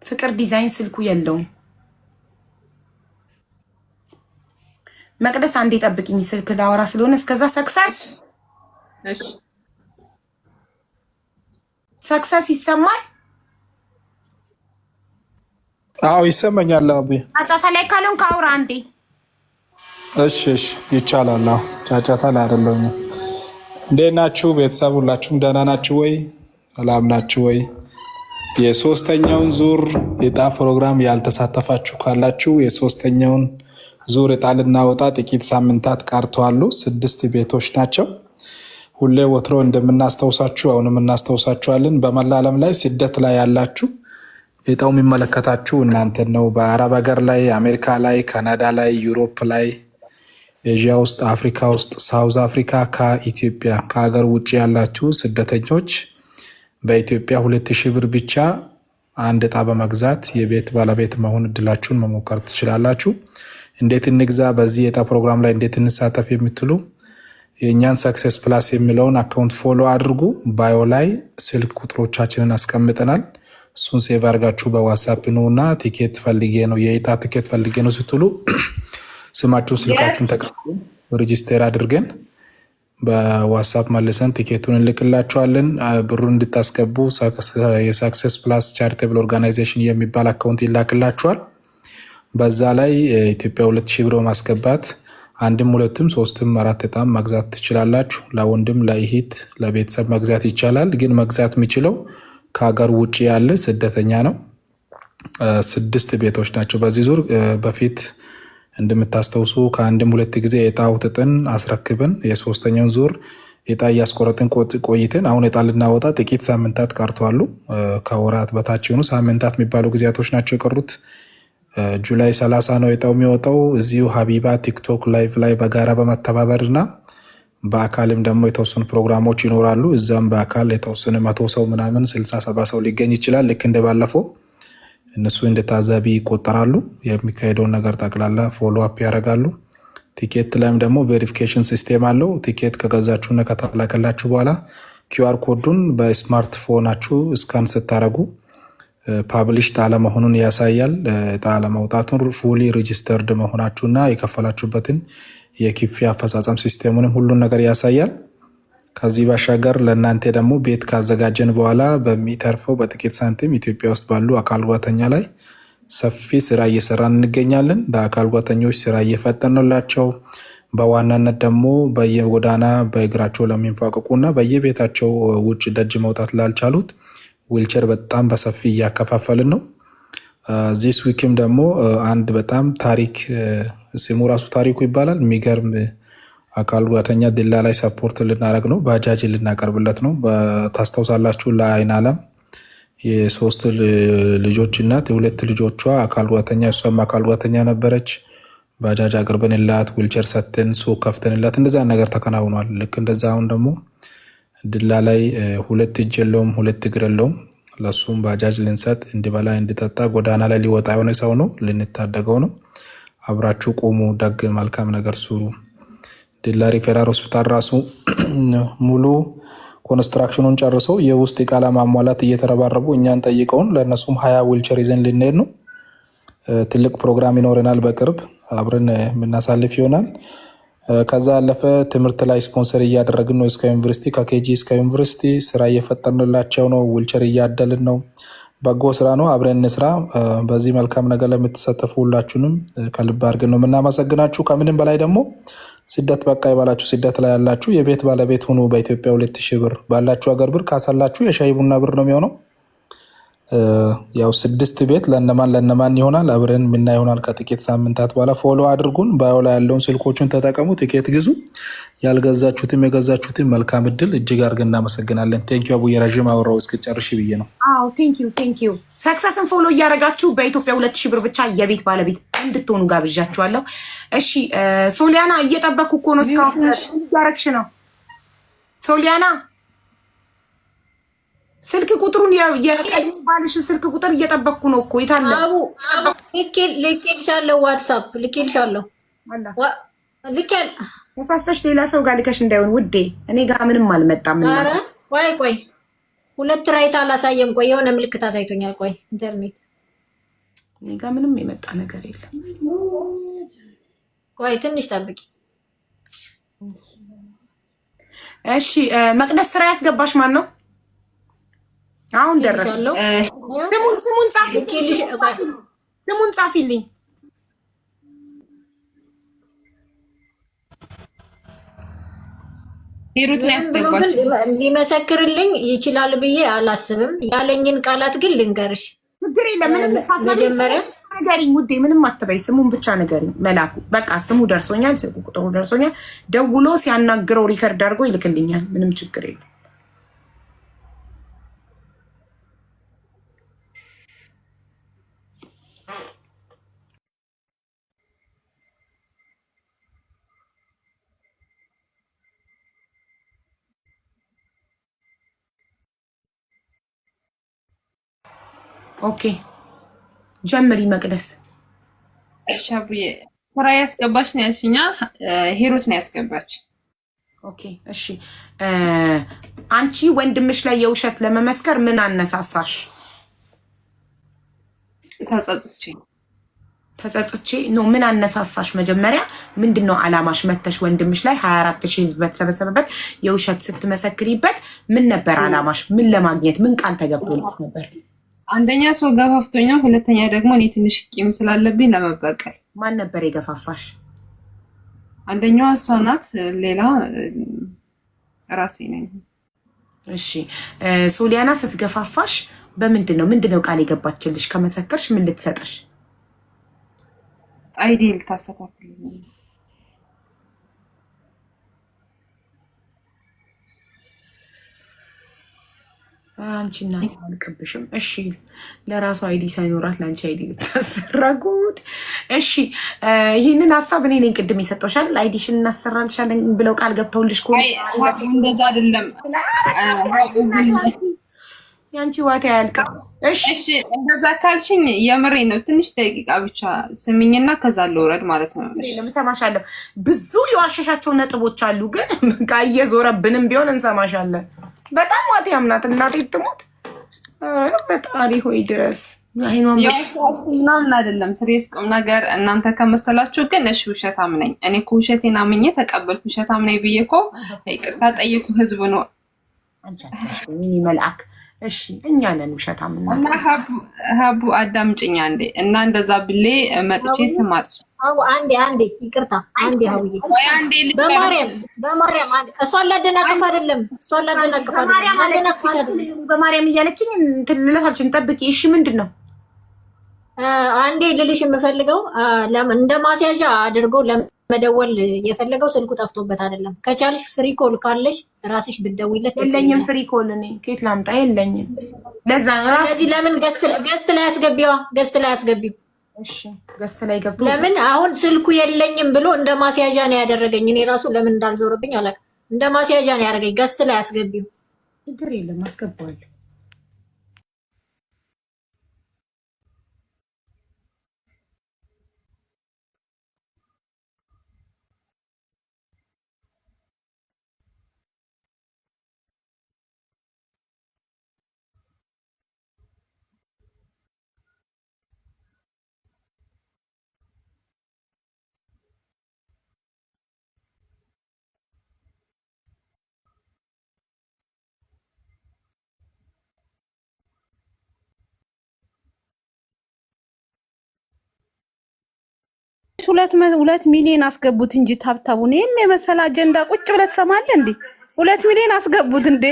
ፍቅር ዲዛይን ስልኩ የለውም። መቅደስ አንዴ ጠብቂኝ፣ ስልክ ላወራ ስለሆነ እስከዛ። ሰክሰስ ይሰማል? አዎ ይሰማኛል። አቢ ጫጫታ ላይ ካልሆንክ አውራ አንዴ። እሺ ይቻላል። አዎ ጫጫታ ላይ አይደለሁም። እንዴት ናችሁ ቤተሰብ? ሁላችሁም ደህና ናችሁ ወይ? ሰላም ናችሁ ወይ? የሶስተኛውን ዙር እጣ ፕሮግራም ያልተሳተፋችሁ ካላችሁ የሶስተኛውን ዙር እጣ ልናወጣ ጥቂት ሳምንታት ቀርተዋል። 6 ቤቶች ናቸው። ሁሌ ወትሮ እንደምናስታውሳችሁ አሁንም እናስታውሳችኋለን። በመላ ዓለም ላይ ስደት ላይ ያላችሁ እጣው የሚመለከታችሁ እናንተን ነው። በአረብ ሀገር ላይ፣ አሜሪካ ላይ፣ ካናዳ ላይ፣ ዩሮፕ ላይ፣ ኤዥያ ውስጥ፣ አፍሪካ ውስጥ፣ ሳውዝ አፍሪካ፣ ከኢትዮጵያ ከሀገር ውጭ ያላችሁ ስደተኞች በኢትዮጵያ 2000 ብር ብቻ አንድ እጣ በመግዛት የቤት ባለቤት መሆን እድላችሁን መሞከር ትችላላችሁ። እንዴት እንግዛ፣ በዚህ የእጣ ፕሮግራም ላይ እንዴት እንሳተፍ የምትሉ የእኛን ሰክሰስ ፕላስ የሚለውን አካውንት ፎሎ አድርጉ። ባዮ ላይ ስልክ ቁጥሮቻችንን አስቀምጠናል። እሱን ሴቭ አድርጋችሁ በዋትሳፕ ነው እና ቲኬት ፈልጌ ነው የእጣ ቲኬት ፈልጌ ነው ስትሉ ስማችሁን ስልካችሁን ተቀብለን ሬጂስተር አድርገን በዋትሳፕ መልሰን ቲኬቱን እንልክላችኋለን። ብሩን እንድታስገቡ የሳክሰስ ፕላስ ቻሪቴብል ኦርጋናይዜሽን የሚባል አካውንት ይላክላችኋል። በዛ ላይ ኢትዮጵያ 2000 ብር ማስገባት አንድም ሁለትም ሶስትም አራት እጣም መግዛት ትችላላችሁ። ለወንድም ለእህት ለቤተሰብ መግዛት ይቻላል። ግን መግዛት የሚችለው ከሀገር ውጭ ያለ ስደተኛ ነው። 6 ቤቶች ናቸው በዚህ ዙር። በፊት እንደምታስታውሱ ከአንድም ሁለት ጊዜ እጣ አውጥተን አስረክበን የሶስተኛውን ዙር እጣ እያስቆረጥን ቆይተን አሁን እጣ ልናወጣ ጥቂት ሳምንታት ቀርተዋል። ከወራት በታች የሆኑ ሳምንታት የሚባሉ ጊዜያቶች ናቸው የቀሩት። ጁላይ 30 ነው እጣው የሚወጣው። እዚሁ ሀቢባ ቲክቶክ ላይቭ ላይ በጋራ በመተባበር እና በአካልም ደግሞ የተወሰኑ ፕሮግራሞች ይኖራሉ። እዛም በአካል የተወሰነ 100 ሰው ምናምን 60-70 ሰው ሊገኝ ይችላል። ልክ እንደባለፈው እነሱ እንደ ታዛቢ ይቆጠራሉ። የሚካሄደውን ነገር ጠቅላላ ፎሎ አፕ ያደርጋሉ። ቲኬት ላይም ደግሞ ቬሪፊኬሽን ሲስቴም አለው። ቲኬት ከገዛችሁና ከተላከላችሁ በኋላ ኪውአር ኮዱን በስማርትፎናችሁ እስካን ስታደርጉ ፓብሊሽድ አለመሆኑን ያሳያል። እጣ ለማውጣቱን ፉሊ ሬጂስተርድ መሆናችሁና የከፈላችሁበትን የክፍያ አፈጻጸም ሲስቴሙንም ሁሉን ነገር ያሳያል። ከዚህ ባሻገር ለእናንተ ደግሞ ቤት ካዘጋጀን በኋላ በሚተርፈው በጥቂት ሳንቲም ኢትዮጵያ ውስጥ ባሉ አካል ጉዳተኛ ላይ ሰፊ ስራ እየሰራን እንገኛለን። ለአካል ጉዳተኞች ስራ እየፈጠንላቸው፣ በዋናነት ደግሞ በየጎዳና በእግራቸው ለሚንፏቀቁና በየቤታቸው ውጭ ደጅ መውጣት ላልቻሉት ዊልቸር በጣም በሰፊ እያከፋፈልን ነው። ዚስ ዊክም ደግሞ አንድ በጣም ታሪክ ስሙ ራሱ ታሪኩ ይባላል የሚገርም አካል ጉዳተኛ ድላ ላይ ሰፖርት ልናደርግ ነው። ባጃጅ ልናቀርብለት ነው። ታስታውሳላችሁ ለአይን አለም የ3 ልጆች እናት የ2 ልጆቿ አካል ጉዳተኛ እሷም አካል ጉዳተኛ ነበረች። ባጃጅ አቅርበንላት ዊልቸር ሰጥተን ሱቅ ከፍተንላት እንደዛ ነገር ተከናውኗል። ልክ እንደዛ አሁን ደግሞ ድላ ላይ 2 እጅ የለውም 2 እግር የለውም። ለሱም ባጃጅ ልንሰጥ እንዲበላ እንዲጠጣ ጎዳና ላይ ሊወጣ የሆነ ሰው ነው። ልንታደገው ነው። አብራችሁ ቁሙ፣ ደግ መልካም ነገር ስሩ። ድላ ሪፌራል ሆስፒታል ራሱ ሙሉ ኮንስትራክሽኑን ጨርሰው የውስጥ ቃላ ማሟላት እየተረባረቡ እኛን ጠይቀውን ለእነሱም 20 ዊልቸር ይዘን ልንሄድ ነው። ትልቅ ፕሮግራም ይኖረናል። በቅርብ አብረን የምናሳልፍ ይሆናል። ከዛ ያለፈ ትምህርት ላይ ስፖንሰር እያደረግን ነው። እስከ ዩኒቨርሲቲ ከኬጂ እስከ ዩኒቨርሲቲ ስራ እየፈጠንላቸው ነው። ዊልቸር እያደልን ነው። በጎ ስራ ነው። አብረን እንስራ። በዚህ መልካም ነገር ለምትሳተፉ ሁላችሁንም ከልብ አድርገን ነው የምናመሰግናችሁ። ከምንም በላይ ደግሞ ስደት በቃ ይባላችሁ። ስደት ላይ ያላችሁ የቤት ባለቤት ሁኑ። በኢትዮጵያ 2000 ብር ባላችሁ ሀገር ብር ካሰላችሁ የሻይ ቡና ብር ነው የሚሆነው። ያው 6 ቤት ለነማን ይሆናል አብረን ምና ይሆናል ከጥቂት ሳምንታት በኋላ። ፎሎ አድርጉን። ባዮ ላይ ያለውን ስልኮቹን ተጠቀሙ። ቲኬት ግዙ። ያልገዛችሁትም የገዛችሁትም መልካም እድል። እጅግ አድርገን እናመሰግናለን። ቴንኪዩ አቡዬ። ረዥም አወራው እስክጨርሽ ብዬ ነው። አዎ ቴንኪዩ። ሰክሰስን ፎሎ እያደረጋችሁ በኢትዮጵያ 2000 ብር ብቻ የቤት ባለቤት እንድትሆኑ ጋብዣችኋለሁ። እሺ ሶሊያና እየጠበኩ እኮ ነው። እስካሁን እያረግሽ ነው ሶሊያና። ስልክ ቁጥሩን የቀድሞ ባልሽን ስልክ ቁጥር እየጠበቅኩ ነው እኮ። የታለ አቡ? ልኬልሻለሁ፣ ዋትሳፕ ልኬልሻለሁ። ተሳስተሽ ሌላ ሰው ጋር ልከሽ እንዳይሆን ውዴ። እኔ ጋር ምንም አልመጣም። ኧረ ቆይ 2 ራይት አላሳየም። ቆይ የሆነ ምልክት አሳይቶኛል። ቆይ ኢንተርኔት እኔ ጋር ምንም የመጣ ነገር የለም። ቆይ ትንሽ ጠብቂ። እሺ መቅደስ ስራ ያስገባሽ ማን ነው? አሁን ደረሰ። ስሙን ጻፊልኝ። ሂሩት ነው ያስገባሽ። ሊመሰክርልኝ ይችላል ብዬ አላስብም። ያለኝን ቃላት ግን ልንገርሽ። ችግር የለም። መጀመሪያ ነገሪኝ ውዴ፣ ምንም አትበይ። ስሙን ብቻ ነገሪኝ። መላኩ በቃ ስሙ ደርሶኛል፣ ስልክ ቁጥሩ ደርሶኛል። ደውሎ ሲያናግረው ሪከርድ አድርጎ ይልክልኛል። ምንም ችግር የለም። ኦኬ ጀምሪ መቅደስ። እሺ አቡዬ ስራ ያስገባሽ ነው ያልሽኛ? ሂሩት ነው ያስገባች። ኦኬ እሺ። አንቺ ወንድምሽ ላይ የውሸት ለመመስከር ምን አነሳሳሽ? ተጸጽቼ ነው። ምን አነሳሳሽ? መጀመሪያ ምንድነው አላማሽ? መተሽ ወንድምሽ ላይ 24000 ህዝብ በተሰበሰበበት የውሸት ስትመሰክሪበት ምን ነበር አላማሽ? ምን ለማግኘት ምን ቃል ተገብቶልሽ ነበር? አንደኛ ሰው ገፋፍቶኝ ነው። ሁለተኛ ደግሞ እኔ ትንሽ ቂም ስላለብኝ ለመበቀል። ማን ነበር የገፋፋሽ? አንደኛዋ እሷ ናት፣ ሌላ ራሴ ነኝ። እሺ ሶሊያና ስትገፋፋሽ ምንድነው ቃል የገባችልሽ? ከመሰከርሽ ምን ልትሰጥሽ? አይዲ ልታስተካክልልኝ። አንቺ እናት አልቀብሽም። እሺ ለራሱ አይዲ ሳይኖራት ለአንቺ አይዲ ልታሰራ ጉድ። እሺ ይህንን ሀሳብ እኔ ነኝ ቅድም የሰጠሻል። አይዲሽን እናሰራልሻለን ብለው ቃል ገብተውልሽ ከሆነ እንደዛ አይደለም። ያንቺ ዋታ ያልቀም። እሺ እንደዛ ካልሽኝ የምሬ ነው። ትንሽ ደቂቃ ብቻ ስሚኝና ከዛ ልውረድ ማለት ነው። እንሰማሻለን። ብዙ የዋሸሻቸው ነጥቦች አሉ፣ ግን በቃ እየዞረብንም ቢሆን እንሰማሻለን። በጣም ዋቴ አምናት እናቴ ትሞት። በጣሪ ሆይ ድረስ ምናምን አይደለም። ስሬስ ቁም ነገር እናንተ ከመሰላችሁ ግን እሺ ውሸታም ነኝ እኔ እኮ ውሸቴን አምኜ ተቀበልኩ። ውሸታም ነኝ ብዬ እኮ ይቅርታ ጠይቁ ህዝቡ ነው መልአክ። እሺ እኛ ነን ውሸታም እና ሀቡ አዳምጪኝ አንዴ። እና እንደዛ ብሌ መጥቼ ስም አጥፍ አንዴ ይቅርታ አንዴ ሀውዬ በማርያም እሷን ላደናቅፍ አይደለም በማርያም እያለችኝ ትልለታችን ጠብቂ። እሺ ምንድን ነው አንዴ ልልሽ የምፈልገው እንደ ማስያዣ አድርጎ ለመደወል የፈለገው ስልኩ ጠፍቶበት አይደለም። ከቻልሽ ፍሪ ኮል ካለሽ ራስሽ ብትደውይለት። የለኝም ፍሪ ኮል እኔ ከየት ላምጣ? የለኝም። ለዛ ስለዚህ ለምን ገስት ላይ አስገቢው። እሺ ገስት ላይ ገብቶ ለምን አሁን ስልኩ የለኝም ብሎ እንደ ማስያዣ ነው ያደረገኝ። እኔ ራሱ ለምን እንዳልዞርብኝ አላውቅም። እንደ ማስያዣ ነው ያደረገኝ። ገስት ላይ አስገቢው። ችግር የለም አስገባዋለሁ። ሁለት ሚሊዮን አስገቡት እንጂ ታብታቡን ይሄን የመሰለ አጀንዳ ቁጭ ብለህ ትሰማለህ እንዴ? 2 ሚሊዮን አስገቡት እንዴ?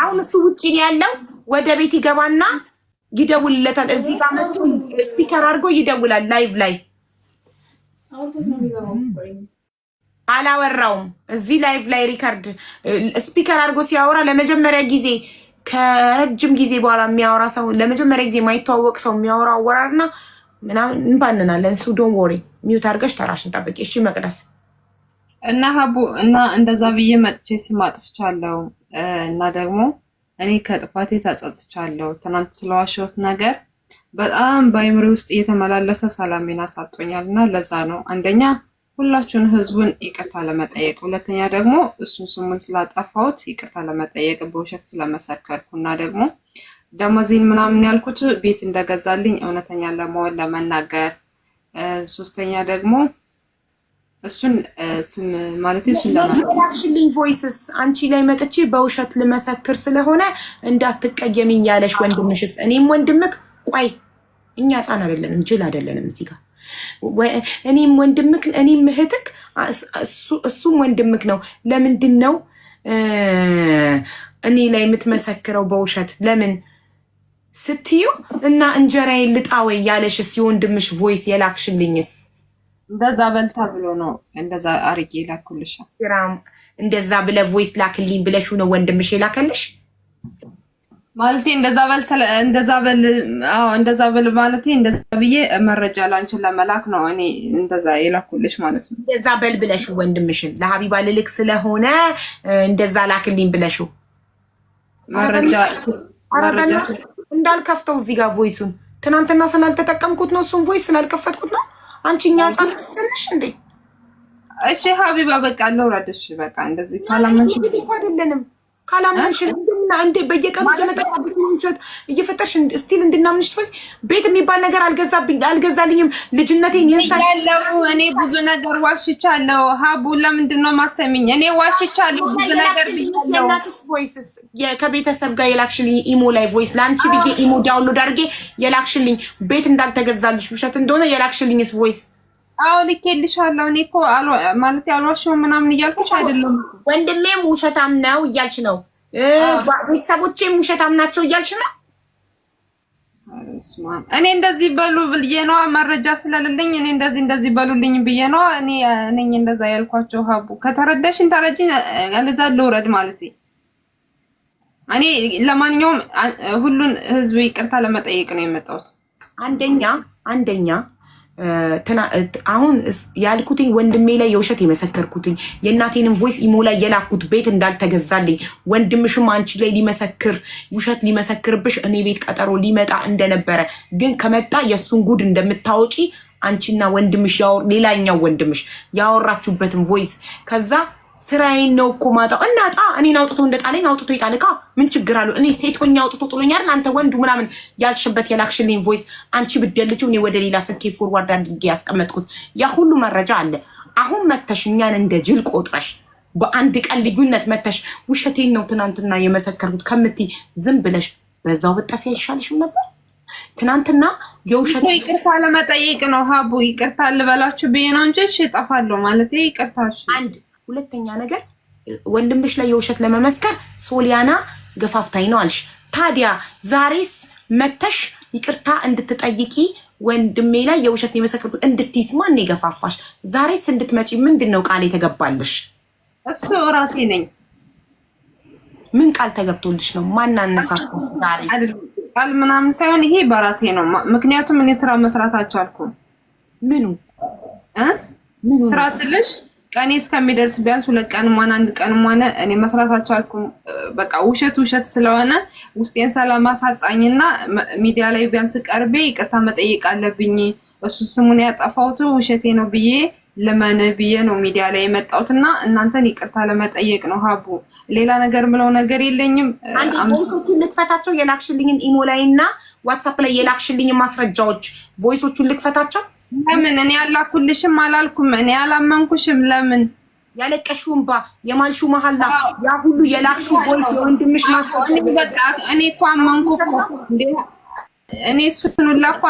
አሁን እሱ ውጪ ነው ያለው። ወደ ቤት ይገባና ይደውልለታል። እዚህ ጋር መጥቶ ስፒከር አድርጎ ይደውላል። ላይቭ ላይ አላወራውም። እዚህ ላይቭ ላይ ሪከርድ ስፒከር አድርጎ ሲያወራ ለመጀመሪያ ጊዜ ከረጅም ጊዜ በኋላ የሚያወራ ሰው ለመጀመሪያ ጊዜ የማይተዋወቅ ሰው የሚያወራ አወራርና ምናምን እንባንናለን። እሱ ዶንት ወሪ ሚውት አድርገሽ ተራሽን ጠብቂ። እሺ መቅደስ እና ሀቡ እና እንደዛ ብዬ መጥቼ ስም አጥፍቻለሁ እና ደግሞ እኔ ከጥፋቴ ተጸጽቻለሁ። ትናንት ስለዋሸሁት ነገር በጣም በአይምሬ ውስጥ እየተመላለሰ ሰላሜን አሳጦኛል እና ለዛ ነው አንደኛ ሁላችሁን ህዝቡን ይቅርታ ለመጠየቅ፣ ሁለተኛ ደግሞ እሱን ስሙን ስላጠፋሁት ይቅርታ ለመጠየቅ በውሸት ስለመሰከርኩና ደግሞ ደሞዜን ምናምን ያልኩት ቤት እንደገዛልኝ እውነተኛ ለመሆን ለመናገር፣ ሶስተኛ ደግሞ እሱን ስም ማለት እሱን ለማላክሽልኝ ቮይስስ አንቺ ላይ መጥቼ በውሸት ልመሰክር ስለሆነ እንዳትቀየሚኝ ያለሽ ወንድምሽስ? እኔም ወንድምክ ቆይ እኛ ህፃን አይደለንም፣ ጅል አይደለንም። እዚህ ጋር እኔም ወንድምክ እኔም እህትክ እሱም ወንድምክ ነው። ለምንድን ነው እኔ ላይ የምትመሰክረው በውሸት? ለምን ስትዩ እና እንጀራዬን ልጣ ወይ ያለሽስ የወንድምሽ ቮይስ የላክሽልኝስ? እንደዛ በልታ ብሎ ነው እንደዛ አርጌ ላኩልሽ። እንደዛ ብለ ቮይስ ላክልኝ ብለሽ ነው ወንድምሽ የላከልሽ? ማለቴ እንደዛ በል ማለቴ እንደዛ ብዬ መረጃ ላንቺን ለመላክ ነው እኔ እንደዛ የላኩልሽ ማለት ነው። እንደዛ በል ብለሽ ወንድምሽን ለሀቢባ ልልክ ስለሆነ እንደዛ ላክልኝ ብለሽ መረጃ እንዳልከፍተው እዚህ ጋር ቮይሱን ትናንትና ስላልተጠቀምኩት ነው፣ እሱን ቮይስ ስላልከፈትኩት ነው። አንቺኛ ህፃን ትስልሽ እንዴ? እሺ ሀቢባ በቃ ለውራደሽ በቃ እንደዚህ ካላመንሽ አይደለንም ካላመንሽ እንደና እንዴ በየቀኑ እየመጣሽ ውሸት እየፈጠርሽ ስቲል እንድናምንሽ ትፈልጊ? ቤት የሚባል ነገር አልገዛልኝም ልጅነቴን ያለው እኔ ብዙ ነገር ዋሽቻለሁ። ሀቡ ለምንድን ነው ማሰሚኝ? እኔ ዋሽቻለሁ ብዙ ነገር ብያለሁ። የላክሽ ቮይስስ ከቤተሰብ ጋር የላክሽልኝ ኢሞ ላይ ቮይስ ለአንቺ ብዬ ኢሞ ዳውንሎድ አድርጌ የላክሽልኝ ቤት እንዳልተገዛልሽ ውሸት እንደሆነ የላክሽልኝስ ቮይስ? አዎ ልኬልሻለሁ። እኔ እኮ ማለት ያልዋሽው ምናምን እያልኩሽ አይደለም። ወንድሜም ውሸታም ነው እያልሽ ነው። ቤተሰቦቼም ውሸታም ናቸው እያልሽ ነው። እኔ እንደዚህ በሉ ብዬ ነዋ መረጃ ስለሌለኝ እኔ እንደዚህ በሉልኝ ብዬ ነዋ እኔ እንደዛ ያልኳቸው። ሀቡ ከተረዳሽን ተረጂኝ አለዛ ልውረድ ማለት እኔ ለማንኛውም ሁሉን ህዝብ ይቅርታ ለመጠየቅ ነው የመጣሁት። አንደኛ አሁን ያልኩትኝ ወንድሜ ላይ የውሸት የመሰከርኩትኝ የእናቴንም ቮይስ ኢሞ ላይ የላኩት ቤት እንዳልተገዛልኝ ወንድምሽም አንቺ ላይ ሊመሰክር ውሸት ሊመሰክርብሽ እኔ ቤት ቀጠሮ ሊመጣ እንደነበረ ግን ከመጣ የእሱን ጉድ እንደምታወጪ አንቺና ወንድምሽ ሌላኛው ወንድምሽ ያወራችሁበትን ቮይስ ከዛ ስራዬን ነው እኮ ማጣው እናጣ እኔን አውጥቶ እንደጣለኝ አውጥቶ ይጣልካ ምን ችግር አለው? እኔ ሴቶኛ አውጥቶ ጥሎኛል አንተ ወንዱ ምናምን ያልሽበት የላክሽልኝ ቮይስ አንቺ ብደልችው እኔ ወደ ሌላ ስልኬ ፎርዋርድ አድርጌ ያስቀመጥኩት ያ ሁሉ መረጃ አለ። አሁን መተሽ እኛን እንደ ጅል ቆጥረሽ በአንድ ቀን ልዩነት መተሽ ውሸቴን ነው ትናንትና የመሰከርኩት ከምትይ ዝም ብለሽ በዛው ብጠፊ አይሻልሽም ነበር? ትናንትና የውሸት ይቅርታ ለመጠየቅ ነው ሀቡ ይቅርታ ልበላችሁ ብዬ ነው እንጂ እሺ እጠፋለሁ ማለት ይቅርታሽ አንድ ሁለተኛ ነገር ወንድምሽ ላይ የውሸት ለመመስከር ሶሊያና ገፋፍታኝ ነው አልሽ። ታዲያ ዛሬስ መተሽ ይቅርታ እንድትጠይቂ ወንድሜ ላይ የውሸት የመሰከር እንድትይስ ማን የገፋፋሽ? ዛሬስ እንድትመጪ ምንድነው ቃል የተገባልሽ? እሱ ራሴ ነኝ። ምን ቃል ተገብቶልሽ ነው? ማን አነሳሳሽ? ዛሬስ ቃል ምናምን ሳይሆን ይሄ በራሴ ነው። ምክንያቱም እኔ ስራ መስራት አልቻልኩም። ምኑ ስራ ስልሽ ቀኔ እስከሚደርስ ቢያንስ 2 ቀንም ሆነ 1 ቀንም ሆነ እኔ መስራት አልቻልኩም። በቃ ውሸት ስለሆነ ውስጤን ሰላም አሳጣኝና ሚዲያ ላይ ቢያንስ ቀርቤ ይቅርታ መጠየቅ አለብኝ። እሱ ስሙን ያጠፋሁት ውሸቴ ነው ብዬ ለማን ብዬ ነው ሚዲያ ላይ የመጣሁትና እናንተን ይቅርታ ለመጠየቅ ነው ሀቡ። ሌላ ነገር ምለው ነገር የለኝም። አንዴ ቮይሶቹን ልክፈታቸው የላክሽልኝን ኢሞ ላይ እና ዋትስአፕ ላይ የላክሽልኝ ማስረጃዎች ቮይሶቹን ልክፈታቸው። ለምን እኔ ያላኩልሽም አላልኩም? እኔ ያላመንኩሽም ለምን ያለቀሽውን ባ የማልሹ መሐላ ያ ሁሉ የላክሹ ቮይስ የወንድምሽ ማስረጃ በቃ እኔ እኮ አመንኩ እኮ እንዴ እኔ እሱን ላኳ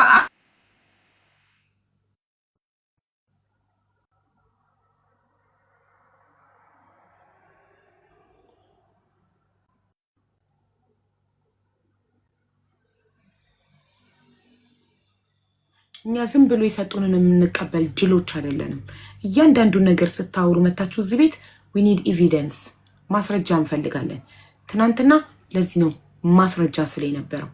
እኛ ዝም ብሎ የሰጡንን የምንቀበል ጅሎች አይደለንም። እያንዳንዱን ነገር ስታወሩ መታችሁ እዚህ ቤት we need evidence ማስረጃ እንፈልጋለን። ትናንትና ለዚህ ነው ማስረጃ ስለ ነበረው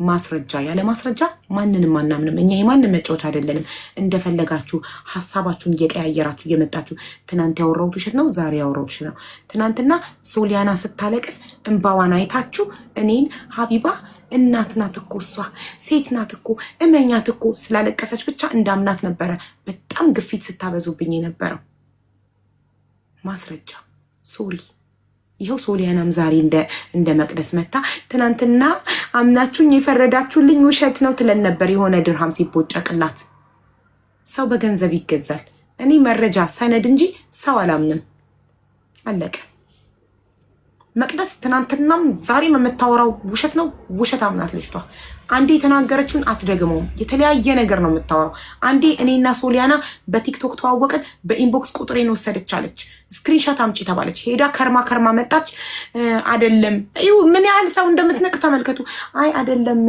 ማስረጃ ያለ ማስረጃ ማንንም አናምንም። እኛ የማንም መጫወቻ አይደለንም። እንደፈለጋችሁ ሐሳባችሁን እየቀያየራችሁ እየመጣችሁ ትናንት ያወራሁት ውሸት ነው፣ ዛሬ ያወራሁት ውሸት ነው። ትናንትና ሶሊያና ስታለቅስ እንባዋን አይታችሁ እኔን ሀቢባ እናት ናት እኮ እሷ ሴት ናት እኮ እመኛት እኮ ስላለቀሰች ብቻ እንዳምናት ነበረ በጣም ግፊት ስታበዙብኝ የነበረው። ማስረጃ ሶሪ። ይኸው ሶሊያናም ዛሬ እንደ መቅደስ መታ ትናንትና አምናችሁኝ የፈረዳችሁልኝ ውሸት ነው ትለን ነበር። የሆነ ድርሃም ሲቦጨቅላት ሰው በገንዘብ ይገዛል። እኔ መረጃ ሰነድ እንጂ ሰው አላምንም። አለቀ። መቅደስ ትናንትናም ዛሬም የምታወራው ውሸት ነው። ውሸት አምናት ልጅቷ። አንዴ የተናገረችውን አትደግመውም። የተለያየ ነገር ነው የምታወራው። አንዴ እኔና ሶሊያና በቲክቶክ ተዋወቅን፣ በኢንቦክስ ቁጥሬን ወሰደች አለች። ስክሪንሻት አምጪ ተባለች። ሄዳ ከርማ መጣች። አደለም ምን ያህል ሰው እንደምትነቅ ተመልከቱ። አይ አደለም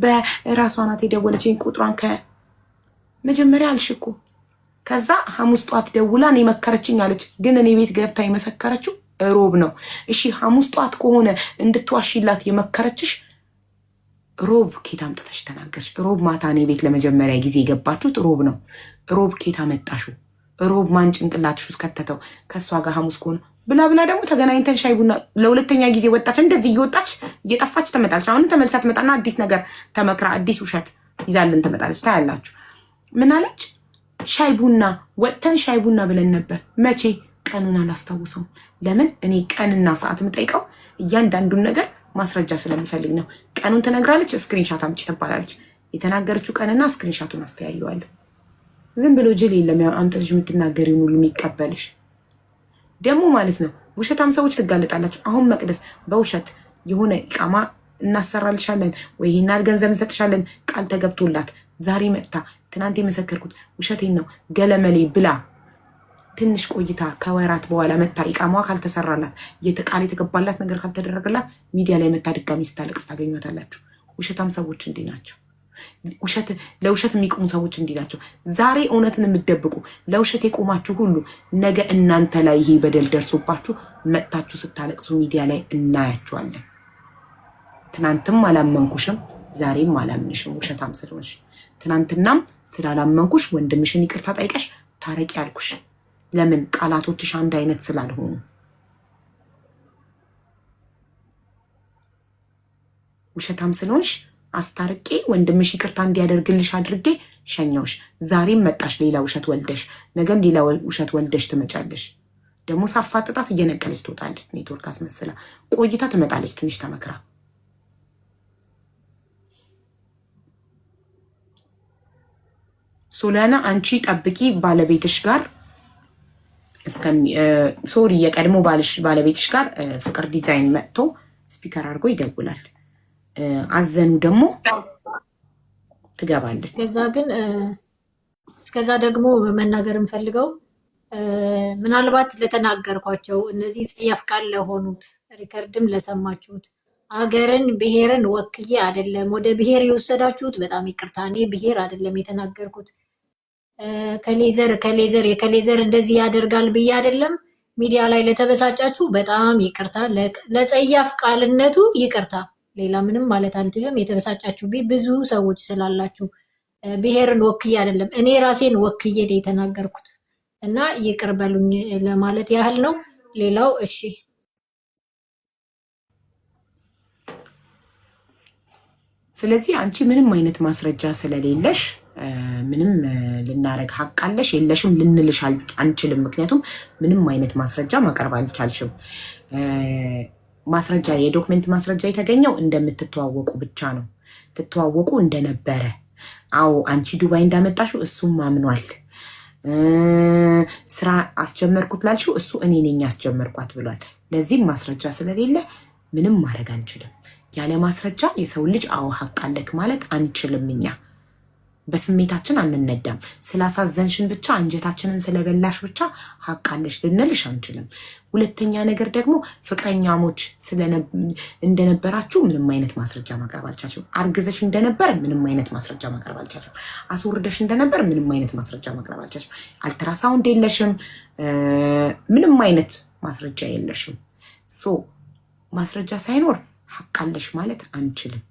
በራሷ ናት የደወለችኝ ቁጥሯን ከመጀመሪያ አልሽ እኮ። ከዛ ሐሙስ ጧት ደውላ እኔ መከረችኝ አለች። ግን እኔ ቤት ገብታ የመሰከረችው ሮብ ነው። እሺ ሐሙስ ጧት ከሆነ እንድትዋሽላት የመከረችሽ ሮብ ኬት አምጥተሽ ተናገርሽ? ሮብ ማታ እኔ ቤት ለመጀመሪያ ጊዜ የገባችሁት ሮብ ነው። ሮብ ኬት አመጣሹ? ሮብ ማን ጭንቅላትሽ ውስጥ ከተተው? ከእሷ ጋር ሐሙስ ከሆነ ብላ ደግሞ ተገናኝተን ሻይ ቡና ለሁለተኛ ጊዜ ወጣች። እንደዚህ እየወጣች እየጠፋች ትመጣለች። አሁንም ተመልሳ ትመጣና አዲስ ነገር ተመክራ አዲስ ውሸት ይዛልን ትመጣለች። ታያላችሁ። ምን አለች? ሻይ ቡና ወጥተን ሻይ ቡና ብለን ነበር። መቼ? ቀኑን አላስታውሰውም። ለምን? እኔ ቀንና ሰዓት የምጠይቀው እያንዳንዱን ነገር ማስረጃ ስለምፈልግ ነው። ቀኑን ትነግራለች፣ ስክሪንሻት አምጪ ትባላለች። የተናገረችው ቀንና ስክሪንሻቱን አስተያየዋለሁ። ዝም ብሎ ጅል የለም አምጥተሽ የምትናገሪውን ሁሉ የሚቀበልሽ ደግሞ ማለት ነው። ውሸታም ሰዎች ትጋለጣላችሁ። አሁን መቅደስ በውሸት የሆነ ኢቃማ እናሰራልሻለን ወይ ይህናል ገንዘብ እንሰጥሻለን ቃል ተገብቶላት ዛሬ መጥታ ትናንት የመሰከርኩት ውሸቴን ነው ገለመሌ ብላ ትንሽ ቆይታ ከወራት በኋላ መታ ኢቃማዋ ካልተሰራላት ቃል የተገባላት ነገር ካልተደረገላት ሚዲያ ላይ መታ ድጋሚ ስታለቅስ ታገኟታላችሁ። ውሸታም ሰዎች እንዲህ ናቸው። ለውሸት የሚቆሙ ሰዎች እንዲህ ናቸው። ዛሬ እውነትን የምትደብቁ ለውሸት የቆማችሁ ሁሉ ነገ እናንተ ላይ ይሄ በደል ደርሶባችሁ መጥታችሁ ስታለቅሱ ሚዲያ ላይ እናያችኋለን። ትናንትም አላመንኩሽም፣ ዛሬም አላምንሽም ውሸታም ስለሆንሽ። ትናንትናም ስላላመንኩሽ ወንድምሽን ይቅርታ ጠይቀሽ ታረቂ ያልኩሽ። ለምን? ቃላቶችሽ አንድ አይነት ስላልሆኑ። ውሸታም ስለሆንሽ አስታርቄ ወንድምሽ ይቅርታ እንዲያደርግልሽ አድርጌ ሸኛውሽ። ዛሬም መጣሽ ሌላ ውሸት ወልደሽ፣ ነገም ሌላ ውሸት ወልደሽ ትመጫለሽ። ደግሞ ሳፋጥጣት እየነቀለች ትወጣለች። ኔትወርክ አስመስላ ቆይታ ትመጣለች ትንሽ ተመክራ። ሶሊያና አንቺ ጠብቂ ባለቤትሽ ጋር ሶሪ የቀድሞ ባለቤትሽ ጋር ፍቅር ዲዛይን መጥቶ ስፒከር አድርጎ ይደውላል። አዘኑ ደግሞ ትገባለች። እስከዛ ደግሞ መናገር የምፈልገው ምናልባት ለተናገርኳቸው እነዚህ ጽያፍ ቃል ለሆኑት ሪከርድም ለሰማችሁት አገርን ብሔርን ወክዬ አይደለም ወደ ብሔር የወሰዳችሁት በጣም ይቅርታ። እኔ ብሔር አይደለም የተናገርኩት ከሌዘር የከሌዘር እንደዚህ ያደርጋል ብዬ አይደለም። ሚዲያ ላይ ለተበሳጫችሁ በጣም ይቅርታ፣ ለጸያፍ ቃልነቱ ይቅርታ። ሌላ ምንም ማለት አልችልም። የተበሳጫችሁ ብዙ ሰዎች ስላላችሁ ብሔርን ወክዬ አይደለም እኔ ራሴን ወክዬ የተናገርኩት እና ይቅር በሉኝ ለማለት ያህል ነው። ሌላው እሺ። ስለዚህ አንቺ ምንም አይነት ማስረጃ ስለሌለሽ ምንም ልናረግ ሀቅ አለሽ የለሽም ልንልሽ አንችልም። ምክንያቱም ምንም አይነት ማስረጃ ማቅረብ አልቻልሽም። ማስረጃ የዶክመንት ማስረጃ የተገኘው እንደምትተዋወቁ ብቻ ነው። ትተዋወቁ እንደነበረ አዎ፣ አንቺ ዱባይ እንዳመጣሽው እሱም አምኗል። ስራ አስጀመርኩት ላልሽው እሱ እኔ ነኝ ያስጀመርኳት ብሏል። ለዚህም ማስረጃ ስለሌለ ምንም ማድረግ አንችልም። ያለ ማስረጃ የሰው ልጅ አዎ ሀቅ አለክ ማለት አንችልም። እኛ በስሜታችን አንነዳም። ስላሳዘንሽን ብቻ አንጀታችንን ስለበላሽ ብቻ ሀቅ አለሽ ልንልሽ አንችልም። ሁለተኛ ነገር ደግሞ ፍቅረኛሞች እንደነበራችሁ ምንም አይነት ማስረጃ ማቅረብ አልቻልሽም። አርግዘሽ እንደነበር ምንም አይነት ማስረጃ ማቅረብ አልቻልሽም። አስወርደሽ እንደነበር ምንም አይነት ማስረጃ ማቅረብ አልቻልሽም። አልትራሳውንድ የለሽም። ምንም አይነት ማስረጃ የለሽም። ማስረጃ ሳይኖር ሀቅ አለሽ ማለት አንችልም።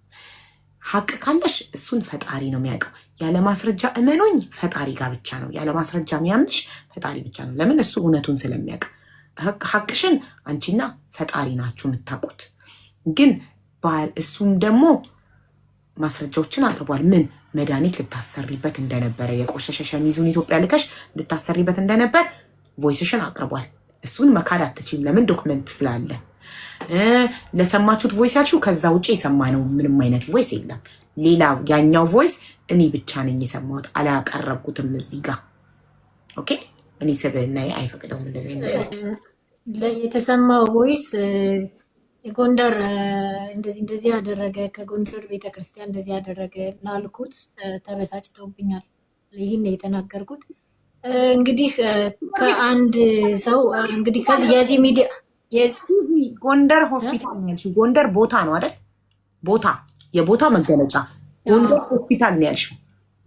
ሀቅ ካለሽ እሱን ፈጣሪ ነው የሚያውቀው። ያለ ማስረጃ እመኖኝ ፈጣሪ ጋር ብቻ ነው ያለ ማስረጃ የሚያምንሽ ፈጣሪ ብቻ ነው። ለምን? እሱ እውነቱን ስለሚያውቅ። ሀቅሽን አንቺና ፈጣሪ ናችሁ የምታውቁት። ግን እሱም ደግሞ ማስረጃዎችን አቅርቧል። ምን መድኃኒት ልታሰሪበት እንደነበረ የቆሸሸ ሸሚዙን ኢትዮጵያ ልከሽ ልታሰሪበት እንደነበር ቮይስሽን አቅርቧል። እሱን መካድ አትችይም። ለምን? ዶክመንት ስላለ። ለሰማችሁት ቮይስ ያልሽው ከዛ ውጭ የሰማነው ምንም አይነት ቮይስ የለም። ሌላ ያኛው ቮይስ እኔ ብቻ ነኝ የሰማሁት፣ አላቀረብኩትም እዚህ ጋር። ኦኬ እኔ ስብዕና አይፈቅደውም እንደዚህ ነገር። የተሰማው ቮይስ የጎንደር እንደዚህ ያደረገ ከጎንደር ቤተክርስቲያን እንደዚህ ያደረገ ላልኩት ተበሳጭተውብኛል። ይህን የተናገርኩት እንግዲህ ከአንድ ሰው እንግዲህ ከዚህ የዚህ ሚዲያ ጎንደር ሆስፒታል ነው ያልሽው። ጎንደር ቦታ ነው አይደል? ቦታ የቦታ መገለጫ ጎንደር ሆስፒታል ነው ያልሽው።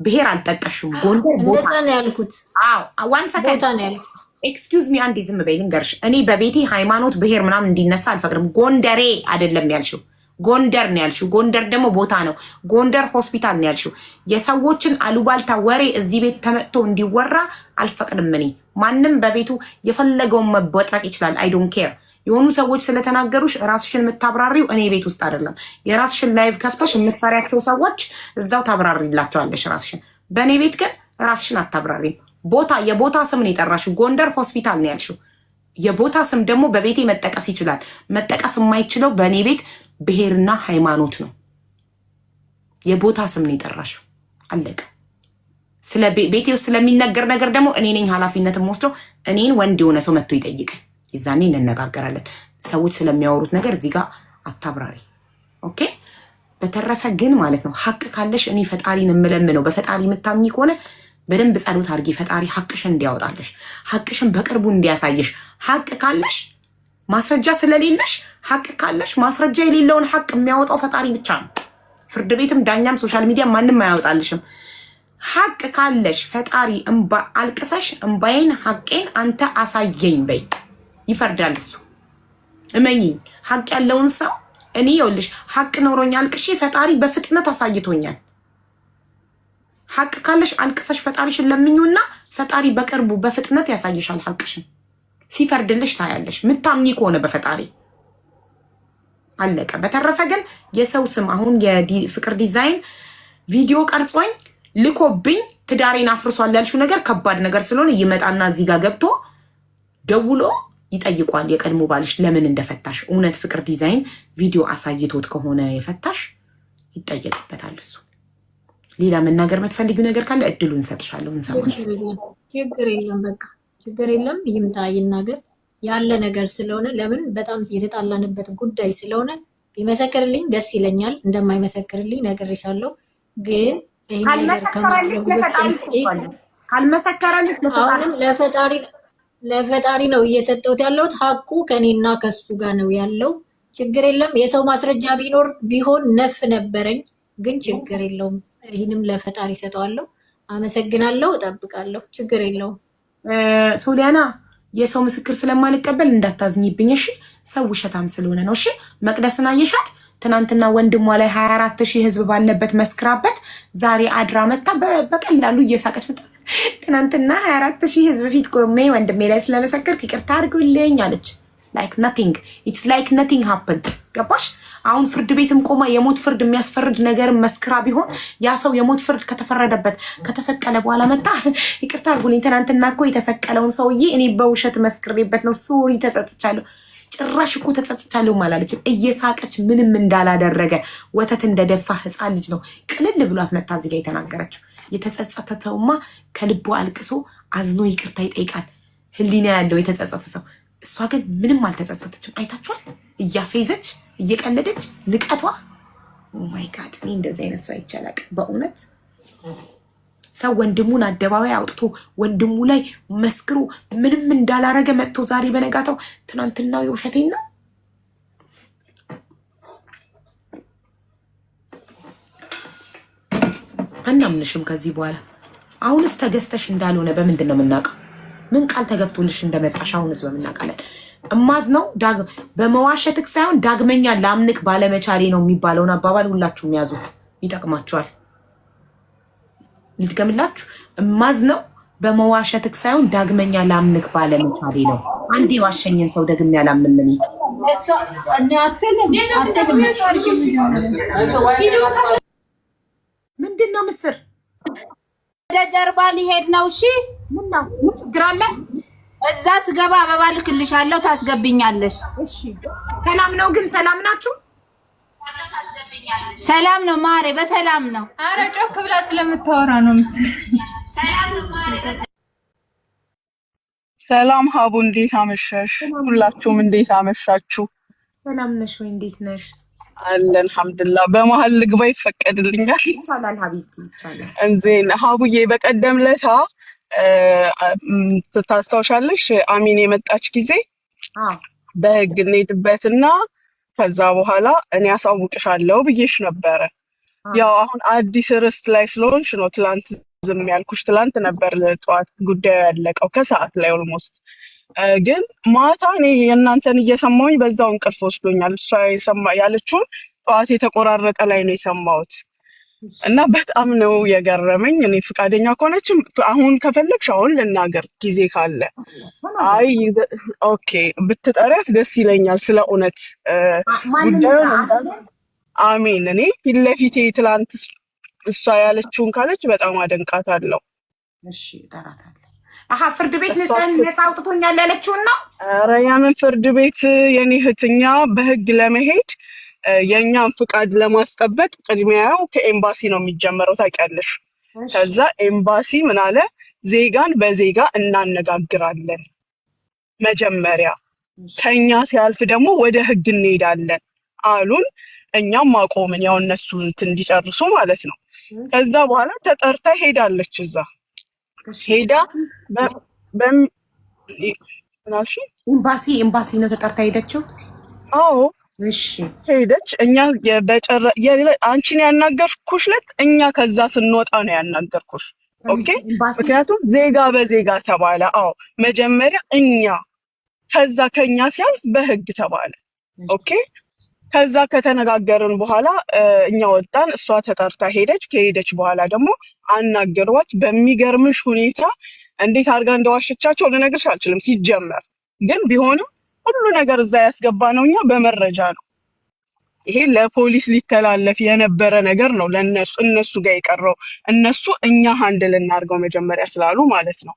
ብሔር አልጠቀሽም። ጎንደር ቦታ ነው ያልኩት። አዎ ዋን ሰከንድ ቦታ ነው ያልኩት። ኤክስኪውዝ ሚ አንዴ ዝም በይ ልንገርሽ። እኔ በቤቴ ሃይማኖት ብሔር ምናምን እንዲነሳ አልፈቅድም። ጎንደሬ አይደለም ያልሽው፣ ጎንደር ነው ያልሽው። ጎንደር ደግሞ ቦታ ነው። ጎንደር ሆስፒታል ነው ያልሽው። የሰዎችን አሉባልታ ወሬ እዚህ ቤት ተመጥቶ እንዲወራ አልፈቅድም። እኔ ማንም በቤቱ የፈለገውን መበጥረቅ ይችላል። አይ ዶንት ኬር። የሆኑ ሰዎች ስለተናገሩሽ ራስሽን የምታብራሪው እኔ ቤት ውስጥ አይደለም። የራስሽን ላይቭ ከፍተሽ የምትፈሪያቸው ሰዎች እዛው ታብራሪላቸዋለሽ ራስሽን። በእኔ ቤት ግን ራስሽን አታብራሪም። ቦታ የቦታ ስም ነው የጠራሽው። ጎንደር ሆስፒታል ነው ያልሽው። የቦታ ስም ደግሞ በቤቴ መጠቀስ ይችላል። መጠቀስ የማይችለው በእኔ ቤት ብሔርና ሃይማኖት ነው። የቦታ ስም ነው የጠራሽው። አለቀ። ስለ ቤቴ ውስጥ ስለሚነገር ነገር ደግሞ እኔ ነኝ ኃላፊነትም ወስዶ እኔን ወንድ የሆነ ሰው መጥቶ ይጠይቀኝ። የዛኔ እንነጋገራለን። ሰዎች ስለሚያወሩት ነገር እዚህ ጋር አታብራሪ። ኦኬ። በተረፈ ግን ማለት ነው ሀቅ ካለሽ እኔ ፈጣሪን የምለምነው በፈጣሪ የምታምኚ ከሆነ በደንብ ጸሎት አድርጊ። ፈጣሪ ሀቅሽን እንዲያወጣለሽ፣ ሀቅሽን በቅርቡ እንዲያሳየሽ። ሀቅ ካለሽ ማስረጃ ስለሌለሽ ሀቅ ካለሽ ማስረጃ የሌለውን ሀቅ የሚያወጣው ፈጣሪ ብቻ ነው። ፍርድ ቤትም ዳኛም ሶሻል ሚዲያ ማንም አያወጣልሽም። ሀቅ ካለሽ ፈጣሪ እንባ አልቅሰሽ እንባዬን ሀቄን አንተ አሳየኝ በይ፣ ይፈርዳል እሱ። እመኚኝ። ሀቅ ያለውን ሰው እኔ ይኸውልሽ ሀቅ ኖሮኝ አልቅሼ ፈጣሪ በፍጥነት አሳይቶኛል። ሀቅ ካለሽ አልቅሰሽ ፈጣሪሽን ለምኙና ፈጣሪ በቅርቡ በፍጥነት ያሳይሻል ሀቅሽን። ሲፈርድልሽ ታያለሽ። ምታምኚ ከሆነ በፈጣሪ አለቀ። በተረፈ ግን የሰው ስም አሁን የፍቅር ዲዛይን ቪዲዮ ቀርጾኝ ልኮብኝ ትዳሬን አፍርሷል ያልሽው ነገር ከባድ ነገር ስለሆነ ይመጣና እዚህ ጋር ገብቶ ደውሎ ይጠይቋል የቀድሞ ባልሽ ለምን እንደፈታሽ። እውነት ፍቅር ዲዛይን ቪዲዮ አሳይቶት ከሆነ የፈታሽ ይጠየቅበታል እሱ። ሌላ መናገር የምትፈልጊው ነገር ካለ እድሉን እንሰጥሻለሁ። እንሰማሽ። ችግር የለም፣ በቃ ችግር የለም። ይምጣ ይናገር። ያለ ነገር ስለሆነ ለምን በጣም የተጣላንበት ጉዳይ ስለሆነ ቢመሰክርልኝ ደስ ይለኛል። እንደማይመሰክርልኝ ነግሬሻለሁ። ግን ካልመሰከረልሽ ለፈጣሪ ነው እየሰጠሁት ያለሁት። ሀቁ ከኔና ከሱ ጋር ነው ያለው። ችግር የለም። የሰው ማስረጃ ቢሆን ነፍ ነበረኝ፣ ግን ችግር የለውም። ይህንም ለፈጣሪ ሰጠዋለሁ። አመሰግናለሁ። እጠብቃለሁ። ችግር የለውም። ሶሊያና የሰው ምስክር ስለማልቀበል እንዳታዝኝብኝ እሺ። ሰው ውሸታም ስለሆነ ነው እሺ። መቅደስን አየሻት? ትናንትና ወንድሟ ላይ 24,000 ህዝብ ባለበት መስክራበት ዛሬ አድራ መታ በቀላሉ እየሳቀች መጣ። ትናንትና 24,000 ህዝብ ፊት ቆሜ ወንድሜ ላይ ስለመሰከርኩ ይቅርታ አድርጉልኝ አለች። ላይክ ነቲንግ ኢትስ ላይክ ነቲንግ ሃፕን። ገባሽ? አሁን ፍርድ ቤትም ቆማ የሞት ፍርድ የሚያስፈርድ ነገርም መስክራ ቢሆን ያ ሰው የሞት ፍርድ ከተፈረደበት ከተሰቀለ በኋላ መጣ ይቅርታ አድርጉልኝ፣ ትናንትና እኮ የተሰቀለውን ሰውዬ እኔ በውሸት መስክሬበት ነው ሶሪ ተጸጽቻለሁ። ጭራሽ እኮ ተጸጽቻለሁ አላለችም። እየሳቀች ምንም እንዳላደረገ ወተት እንደደፋ ህፃን ልጅ ነው ቅልል ብሏት መታ እዚህ ጋር የተናገረችው። የተጸጸተውማ ከልቦ አልቅሶ አዝኖ ይቅርታ ይጠይቃል። ህሊና ያለው የተጸጸተ ሰው። እሷ ግን ምንም አልተጸጸተችም። አይታችኋል? እያፌዘች እየቀለደች ንቀቷ። ኦማይ ጋድ! እኔ እንደዚህ አይነት ሰው አይቻላቅ በእውነት። ሰው ወንድሙን አደባባይ አውጥቶ ወንድሙ ላይ መስክሮ ምንም እንዳላረገ መጥቶ ዛሬ በነጋታው ትናንትናው የውሸቴን ነው። አናምንሽም ከዚህ በኋላ። አሁንስ ተገዝተሽ እንዳልሆነ በምንድን ነው የምናውቀው? ምን ቃል ተገብቶልሽ እንደመጣሽ አሁንስ በምናውቃለን። እማዝ ነው በመዋሸትክ ሳይሆን ዳግመኛ ላምንክ ባለመቻሌ ነው የሚባለውን አባባል ሁላችሁም ያዙት፣ ይጠቅማችኋል። ልትገምላችሁ። እማዝ ነው በመዋሸትክ ሳይሆን ዳግመኛ ላምንክ ባለመቻሌ ነው። አንድ የዋሸኝን ሰው ደግሜ አላምንም እኔ። ምንድነው ምስር ወደ ጀርባ ሊሄድ ነው። እሺ ምን ነው ችግር አለ? እዛ ስገባ አበባ ልክልሻለሁ ታስገብኛለሽ። እሺ ሰላም ነው ግን ሰላም ናችሁ? ሰላም ነው ማሬ በሰላም ነው። አረ ጮክ ብላ ስለምታወራ ነው ምስር። ሰላም ነው ማሬ። ሰላም ሀቡ እንዴት አመሻሽ? ሁላችሁም እንዴት አመሻችሁ? ሰላም ነሽ ወይ? እንዴት ነሽ? አለን አልሐምዱሊላህ። በመሀል ልግባ ይፈቀድልኛል? ይቻላል ሀቢብቲ ይቻላል። እንዜን ሀቡዬ በቀደም ለታ ታስታውሻለሽ? አሚን የመጣች ጊዜ በህግ እንሄድበትና ከዛ በኋላ እኔ አሳውቅሻለሁ ብዬሽ ነበረ። ያው አሁን አዲስ ርዕስ ላይ ስለሆንሽ ነው ትላንት ዝም ያልኩሽ። ትላንት ነበር ጠዋት ጉዳዩ ያለቀው ከሰዓት ላይ ኦልሞስት። ግን ማታ እኔ የእናንተን እየሰማሁኝ በዛው እንቅልፍ ወስዶኛል። እሷ ያለችውን ጠዋት የተቆራረጠ ላይ ነው የሰማሁት እና በጣም ነው የገረመኝ። እኔ ፍቃደኛ ከሆነችም አሁን ከፈለግሽ አሁን ልናገር ጊዜ ካለ። አይ ኦኬ ብትጠሪያት ደስ ይለኛል። ስለ እውነት ጉዳዩን አሜን። እኔ ፊት ለፊቴ ትላንት እሷ ያለችውን ካለች በጣም አደንቃታለሁ። እሺ እጠራታለሁ። ፍርድ ቤት ነፃ አውጥቶኛል ያለችውን ነው? ኧረ ያንን ፍርድ ቤት የኔ እህትኛ በህግ ለመሄድ የእኛን ፍቃድ ለማስጠበቅ ቅድሚያው ከኤምባሲ ነው የሚጀመረው ታውቂያለሽ። ከዛ ኤምባሲ ምን አለ ዜጋን በዜጋ እናነጋግራለን መጀመሪያ፣ ከኛ ሲያልፍ ደግሞ ወደ ህግ እንሄዳለን አሉን። እኛም ማቆምን ያው እነሱ እንዲጨርሱ ማለት ነው። ከዛ በኋላ ተጠርታ ሄዳለች። እዛ ሄዳ ምናልሽ ኤምባሲ ነው ተጠርታ ሄደችው? አዎ እሺ ሄደች። እኛ አንቺን ያናገርኩሽ ዕለት እኛ ከዛ ስንወጣ ነው ያናገርኩሽ። ኦኬ ምክንያቱም ዜጋ በዜጋ ተባለ። አዎ መጀመሪያ እኛ፣ ከዛ ከኛ ሲያልፍ በህግ ተባለ። ኦኬ ከዛ ከተነጋገርን በኋላ እኛ ወጣን፣ እሷ ተጠርታ ሄደች። ከሄደች በኋላ ደግሞ አናገሯት። በሚገርምሽ ሁኔታ እንዴት አድርጋ እንደዋሸቻቸው ልነግርሽ አልችልም ሲጀመር። ግን ቢሆንም ሁሉ ነገር እዛ ያስገባ ነው እኛ በመረጃ ነው። ይሄ ለፖሊስ ሊተላለፍ የነበረ ነገር ነው እነሱ ጋር የቀረው። እነሱ እኛ ሃንድል እናድርገው መጀመሪያ ስላሉ ማለት ነው።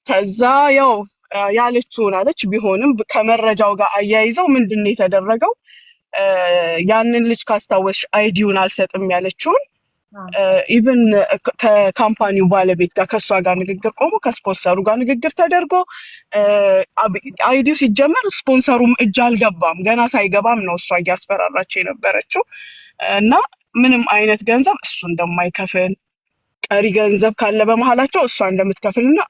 ከዛ ያው ያለችውን አለች። ቢሆንም ከመረጃው ጋር አያይዘው ምንድን ነው የተደረገው? ያንን ልጅ ካስታወስሽ አይዲውን አልሰጥም ያለችውን ኢቭን ከካምፓኒው ባለቤት ጋር ከእሷ ጋር ንግግር ቆሞ ከስፖንሰሩ ጋር ንግግር ተደርጎ አይዲው ሲጀመር ስፖንሰሩም እጅ አልገባም። ገና ሳይገባም ነው እሷ እያስፈራራቸው የነበረችው እና ምንም አይነት ገንዘብ እሱ እንደማይከፍል፣ ቀሪ ገንዘብ ካለ በመሀላቸው እሷ እንደምትከፍልና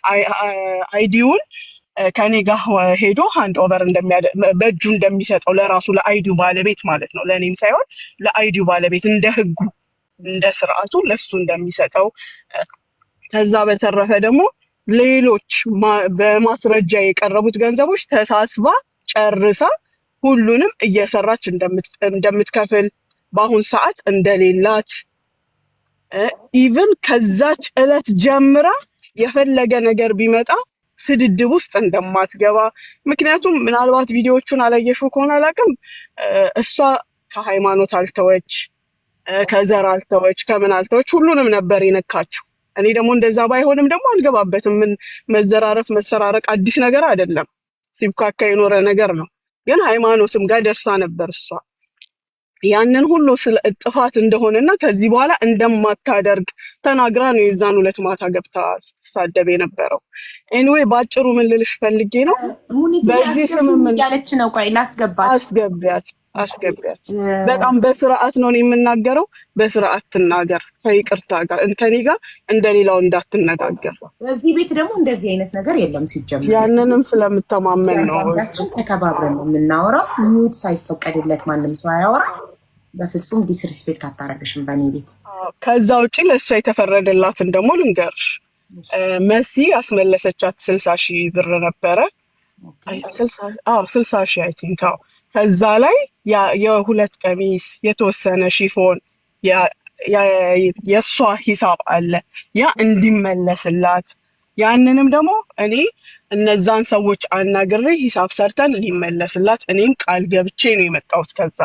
አይዲውን ከኔ ጋር ሄዶ ሃንድ ኦቨር በእጁ እንደሚሰጠው ለራሱ ለአይዲው ባለቤት ማለት ነው። ለእኔም ሳይሆን ለአይዲው ባለቤት እንደ ህጉ እንደ ስርዓቱ ለሱ እንደሚሰጠው። ከዛ በተረፈ ደግሞ ሌሎች በማስረጃ የቀረቡት ገንዘቦች ተሳስባ ጨርሳ ሁሉንም እየሰራች እንደምትከፍል፣ በአሁን ሰዓት እንደሌላት፣ ኢቭን ከዛች ዕለት ጀምራ የፈለገ ነገር ቢመጣ ስድድብ ውስጥ እንደማትገባ። ምክንያቱም ምናልባት ቪዲዮዎቹን አላየሽው ከሆነ አላውቅም፣ እሷ ከሃይማኖት አልተወች፣ ከዘር አልተወች፣ ከምን አልተወች፣ ሁሉንም ነበር የነካችው። እኔ ደግሞ እንደዛ ባይሆንም ደግሞ አልገባበትም። ምን መዘራረፍ መሰራረቅ አዲስ ነገር አይደለም፣ ሲብካካ የኖረ ነገር ነው። ግን ሃይማኖትም ጋር ደርሳ ነበር እሷ። ያንን ሁሉ ስለ ጥፋት እንደሆነና ከዚህ በኋላ እንደማታደርግ ተናግራ ነው የዛን ዕለት ማታ ገብታ ስትሳደብ የነበረው። ኤኒዌይ ባጭሩ ምን ልልሽ ፈልጌ ነው፣ በዚህ ስምምነት ያለች ነው። ቆይ ላስገባት። አስገቢያት። በጣም በስርዓት ነው የምናገረው። በስርዓት ትናገር፣ ከይቅርታ ጋር ከኔ ጋር እንደሌላው እንዳትነጋገር። እዚህ ቤት ደግሞ እንደዚህ አይነት ነገር የለም ሲጀምር። ያንንም ስለምተማመን ነው ተከባብረን ነው የምናወራው። ሚውት ሳይፈቀድለት ማንም ሰው አያወራ። በፍጹም ዲስሪስፔክት አታረግሽም በእኔ ቤት። ከዛ ውጭ ለእሷ የተፈረደላትን ደግሞ ልንገርሽ። መሲ አስመለሰቻት 60,000 ብር ነበረ። 60,000 አይ ቲንክ። ከዛ ላይ የሁለት ቀሚስ የተወሰነ ሺፎን የእሷ ሂሳብ አለ፣ ያ እንዲመለስላት። ያንንም ደግሞ እኔ እነዛን ሰዎች አናግሬ ሂሳብ ሰርተን ሊመለስላት እኔም ቃል ገብቼ ነው የመጣሁት። ከዛ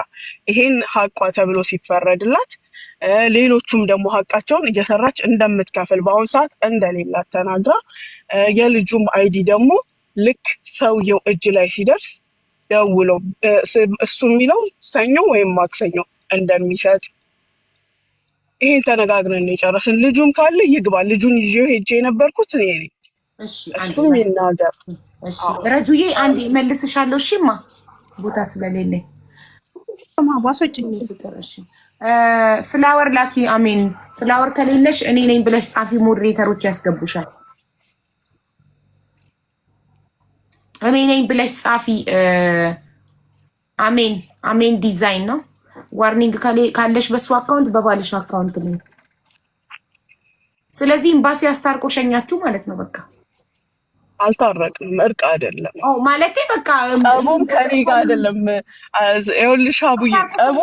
ይሄን ሀቋ ተብሎ ሲፈረድላት ሌሎቹም ደግሞ ሀቃቸውን እየሰራች እንደምትከፍል በአሁኑ ሰዓት እንደሌላት ተናግራ የልጁም አይዲ ደግሞ ልክ ሰውየው እጅ ላይ ሲደርስ ደውሎ እሱ የሚለው ሰኞ ወይም ማክሰኞ እንደሚሰጥ ይሄን ተነጋግረን የጨረስን። ልጁም ካለ ይግባ። ልጁን ይዤው ሄጄ የነበርኩት እኔ ነኝ። እሱም ይናገር። ረጁዬ አንዴ መልስሻለሁ። እሺማ ቦታ ስለሌለኝ ፍላወር ላኪ። አሜን። ፍላወር ከሌለሽ እኔ ነኝ ብለሽ ጻፊ። ሞዴሬተሮች ያስገቡሻል። እኔ ነኝ ብለሽ ጻፊ። አሜን። አሜን ዲዛይን ነው። ዋርኒንግ ካለሽ በሱ አካውንት በባልሽ አካውንት ላይ። ስለዚህ ኤምባሲ አስታርቆ ሸኛችሁ ማለት ነው። በቃ አልታረቅንም። እርቅ አይደለም ማለቴ በቃ ጠቡም ከኔ ጋር አይደለም። ይኸውልሽ አቡዬ ጠቡ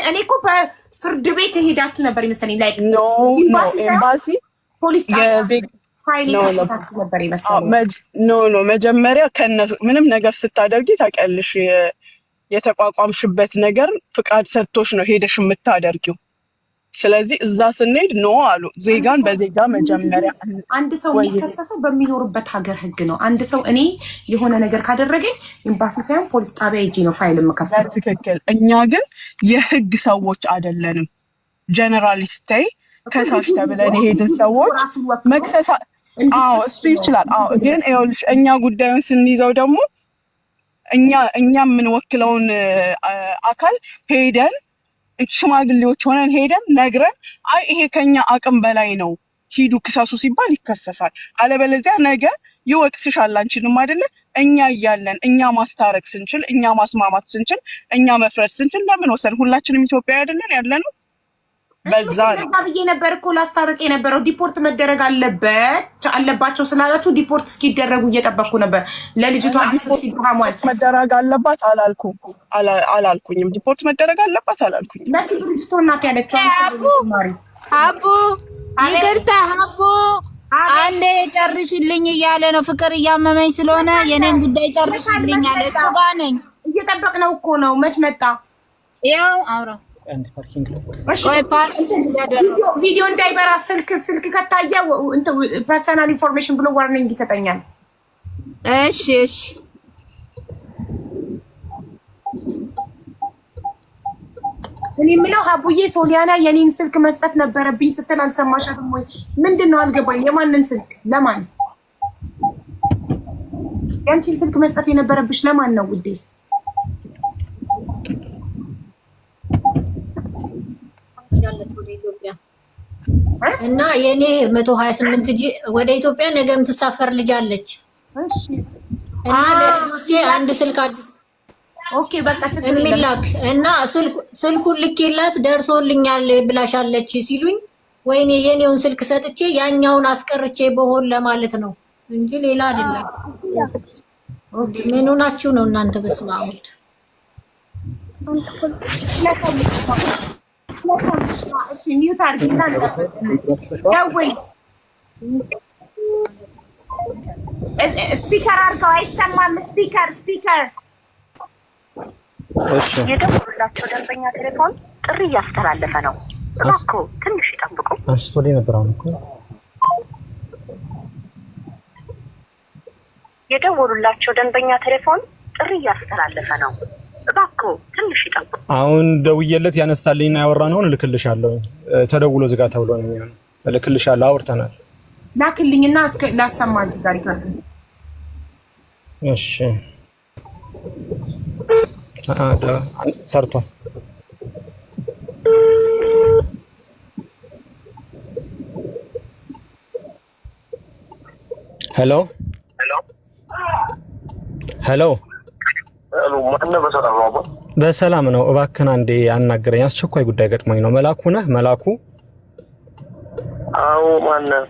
እኔ እኮ በፍርድ ቤት ሄዳችሁ ነበር ይመስለኝ። ላይክ ኖ ኤምባሲ ፖሊስ ፋይል ከፍታችሁ ነበር ይመስለኝ። ኖ መጀመሪያ ከነሱ ምንም ነገር ስታደርጊ ታውቂያለሽ የተቋቋምሽበት ነገር ፍቃድ ሰጥቶሽ ነው ሄደሽ የምታደርጊው። ስለዚህ እዛ ስንሄድ ኖ አሉ። ዜጋን በዜጋ መጀመሪያ አንድ ሰው የሚከሰሰው በሚኖርበት ሀገር ህግ ነው። አንድ ሰው እኔ የሆነ ነገር ካደረገኝ ኤምባሲ ሳይሆን ፖሊስ ጣቢያ ሄጄ ነው ፋይል የምከፍተው። ትክክል። እኛ ግን የህግ ሰዎች አይደለንም። ጀነራሊስታይ ከሳሽ ተብለን የሄድን ሰዎች መክሰሳ እሱ ይችላል። ግን ይኸውልሽ እኛ ጉዳዩን ስንይዘው ደግሞ እኛ የምንወክለውን አካል ሄደን ሽማግሌዎች ሆነን ሄደን ነግረን አይ ይሄ ከኛ አቅም በላይ ነው ሂዱ ክሰሱ ሲባል ይከሰሳል። አለበለዚያ ነገ ይወቅስሻል አንቺንም አይደለ? እኛ እያለን እኛ ማስታረቅ ስንችል፣ እኛ ማስማማት ስንችል፣ እኛ መፍረድ ስንችል ለምን ወሰን? ሁላችንም ኢትዮጵያዊ አይደለን ያለነው? በዛ ነው ብዬ ነበር እኮ ላስታርቅ የነበረው። ዲፖርት መደረግ አለባቸው ስላላችሁ ዲፖርት እስኪደረጉ እየጠበቅኩ ነበር። ለልጅቷ መደረግ አለባት አላልኩኝም። ዲፖርት መደረግ አለባት አላልኩኝም። መሲ ብሪጅስቶን ናት ያለችው። አቡ ይቅርታ አቡ አንዴ ጨርሽልኝ እያለ ነው። ፍቅር እያመመኝ ስለሆነ የኔን ጉዳይ ጨርሽልኝ አለ። እሱ ጋር ነኝ። እየጠበቅነው እኮ ነው። መች መጣ? ያው አውራ ቪዲዮ እንዳይበራ ስልክ ከታየ ፐርሰናል ኢንፎርሜሽን ብሎ ዋርኒንግ ይሰጠኛል። እሺ እኔ የምለው ሀቡዬ ሶሊያና የኔን ስልክ መስጠት ነበረብኝ ስትል አልሰማሻትም ወይ? ምንድን ነው አልገባኝ። የማንን ስልክ ለማን? ያንቺን ስልክ መስጠት የነበረብሽ ለማን ነው ውዴ? ያለች ወደ ኢትዮጵያ እና የኔ 128 ጂ ወደ ኢትዮጵያ ነገ የምትሳፈር ልጅ አለች። እሺ እና ለልጆቼ አንድ ስልክ አዲስ ኦኬ በቃ የሚላክ እና ስልኩን ልኬላት ደርሶልኛል ብላሻለች ሲሉኝ ወይኔ የኔውን ስልክ ሰጥቼ ያኛውን አስቀርቼ በሆን ለማለት ነው እንጂ ሌላ አይደለም። ኦኬ ምን ሆናችሁ ነው እናንተ? በስመ አብ ወልድ እሺ ሚውት አድርጊና ደውል። ስፒከር አድርገው አይሰማም። ስፒከር የደወሉላቸው ደንበኛ ቴሌፎን ጥሪ እያስተላለፈ ነው። እባክዎ ትንሽ ይጠብቁ። አንስቶልኝ ነበር። አሁን እኮ የደወሉላቸው ደንበኛ ቴሌፎን ጥሪ እያስተላለፈ ነው። እባክዎ ትንሽ ይጠብቁ። አሁን ደውዬለት ያነሳልኝና ያወራነውን እልክልሻለሁ። ተደውሎ ዝጋ ተብሎ ነው የሚሆነው። እልክልሻለሁ። አውርተናል። ላክልኝና እስከ ላሰማ እዚህ ጋር ይካርዱ። እሺ ሰርቷል። ሄሎ በሰላም ነው። እባክህን አንዴ አናገረኝ። አስቸኳይ ጉዳይ ገጥሞኝ ነው። መላኩ ነህ? መላኩ? አዎ። ማነህ?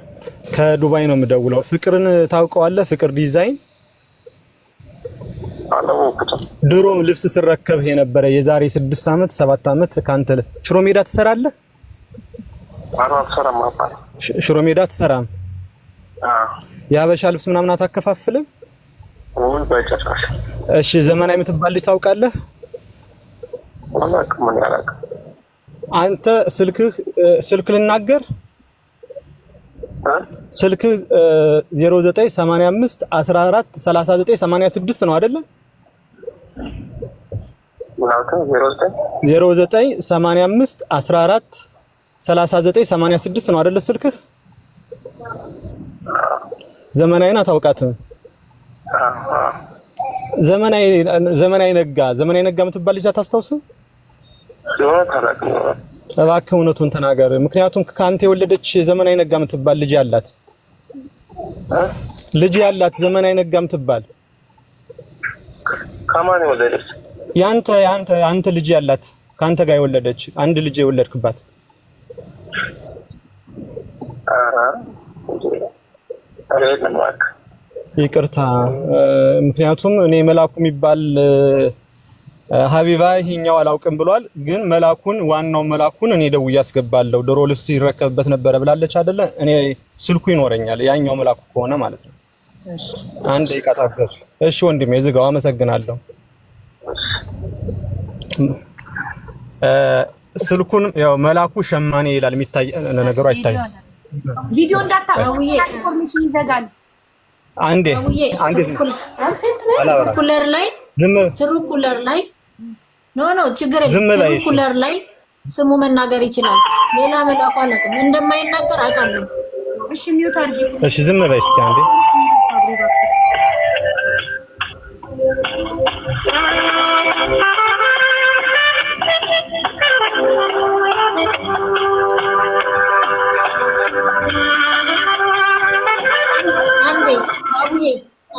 ከዱባይ ነው የምደውለው። ፍቅርን ታውቀዋለህ? ፍቅር ዲዛይን ድሮ ልብስ ስረከብህ የነበረ የዛሬ 6 ዓመት 7 ዓመት ካንተ ሽሮ ሜዳ ትሰራለህ? ሽሮ ሜዳ ትሰራም? የሀበሻ ልብስ ምናምን አታከፋፍልም? እሺ ዘመናዊ የምትባል ልጅ ታውቃለህ? አንተ ስልክ ልናገር ስልክ 0985 14 39 86 ነው አይደለ? 0985 14 39 86 ነው አይደለ ስልክህ? ዘመናዊን አታውቃትም? ዘመናዊ ነጋ የምትባል ልጅ አታስታውስም? እባክህ እውነቱን ተናገር። ምክንያቱም ከአንተ የወለደች ዘመናዊ ነጋ የምትባል ልጅ ያላት ዘመናዊ ነጋ የምትባል ከማን የወለደች? ያንተ ልጅ ያላት ከአንተ ጋር የወለደች አንድ ልጅ የወለድክባት። ይቅርታ፣ ምክንያቱም እኔ መላኩ የሚባል ሀቢባ ይሄኛው አላውቅም ብሏል። ግን ዋናው መላኩን እኔ ደውዬ አስገባለሁ። ድሮ ልብስ ይረከብበት ነበረ ብላለች አይደለ? እኔ ስልኩ ይኖረኛል ያኛው መላኩ ከሆነ ማለት ነው። አንድ ደቂቃ ታገሱ። እሺ ወንድሜ ዝጋው። አመሰግናለሁ። ስልኩን ያው መላኩ ሸማኔ ይላል። የሚታይ ነገሩ አይታይም። ቪዲዮ እንዳታውቁ ኢንፎርሜሽን ይዘጋል። አንዴ ኩለር ላይ ትሩኩለር ላይ ችግር የለም። ትሩኩለር ላይ ስሙ መናገር ይችላል። ሌላ መላኩ አላውቅም እንደማይናገር አውቃለሁ። እሺ ሚውት አድርጊ። እሺ ዝም በይ እስኪ አንዴ።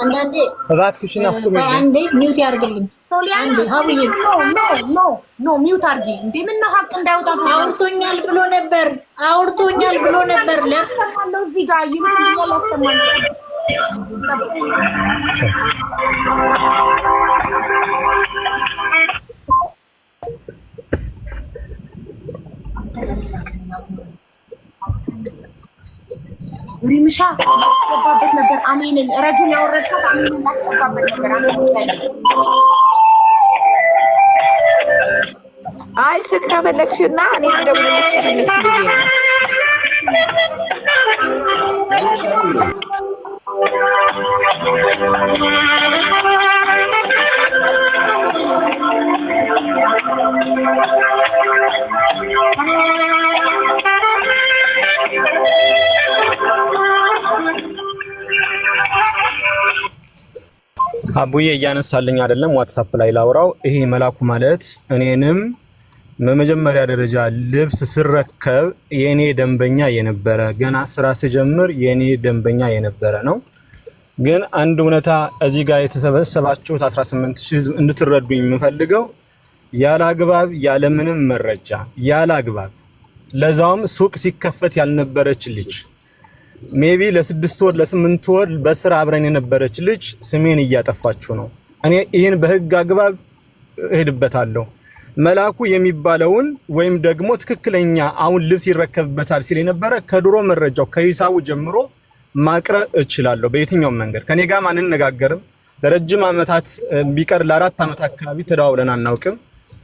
አንዳንዴ እባክሽን አፍቁኝ። አንዴ ሚውት ያርግልኝ። አንዴ ሀቡዬ ኖ ሚውት አርጊ። እንዴ ምን ነው ሀቅ እንዳይወጣ አውርቶኛል ብሎ ነበር ለሰማለው እዚህ ጋር ይልኩልኛል ያሰማኝ። ሪምሻ ላስገባበት ነበር። አሜንን ረጁን ያወረድካት አሜንን ላስገባበት ነበር። አሜን ይዘኝ። አይ ስልክ ከፈለግሽና እኔ ልደውልልሽ ከፈለግሽ ብዬ ነው። አቡዬ እያነሳልኝ አይደለም። ዋትስአፕ ላይ ላውራው። ይሄ መላኩ ማለት እኔንም በመጀመሪያ ደረጃ ልብስ ስረከብ የኔ ደንበኛ የነበረ ገና ስራ ስጀምር የኔ ደንበኛ የነበረ ነው። ግን አንድ እውነታ እዚህ ጋር የተሰበሰባችሁት 18000 ህዝብ እንድትረዱኝ የምፈልገው ያላግባብ ያለምንም መረጃ ያላግባብ ለዛውም ሱቅ ሲከፈት ያልነበረች ልጅ ሜቢ ለ6 ወር ለ8 ወር በስራ አብረን የነበረች ልጅ ስሜን እያጠፋችሁ ነው። እኔ ይሄን በህግ አግባብ እሄድበታለሁ። መላኩ የሚባለውን ወይም ደግሞ ትክክለኛ አሁን ልብስ ይረከብበታል ሲል የነበረ ከድሮ መረጃው ከሂሳቡ ጀምሮ ማቅረብ እችላለሁ። በየትኛውም መንገድ ከኔ ጋር አንነጋገርም። ለረጅም ዓመታት ቢቀር ለ4 ዓመት አካባቢ ተደዋውለን አናውቅም።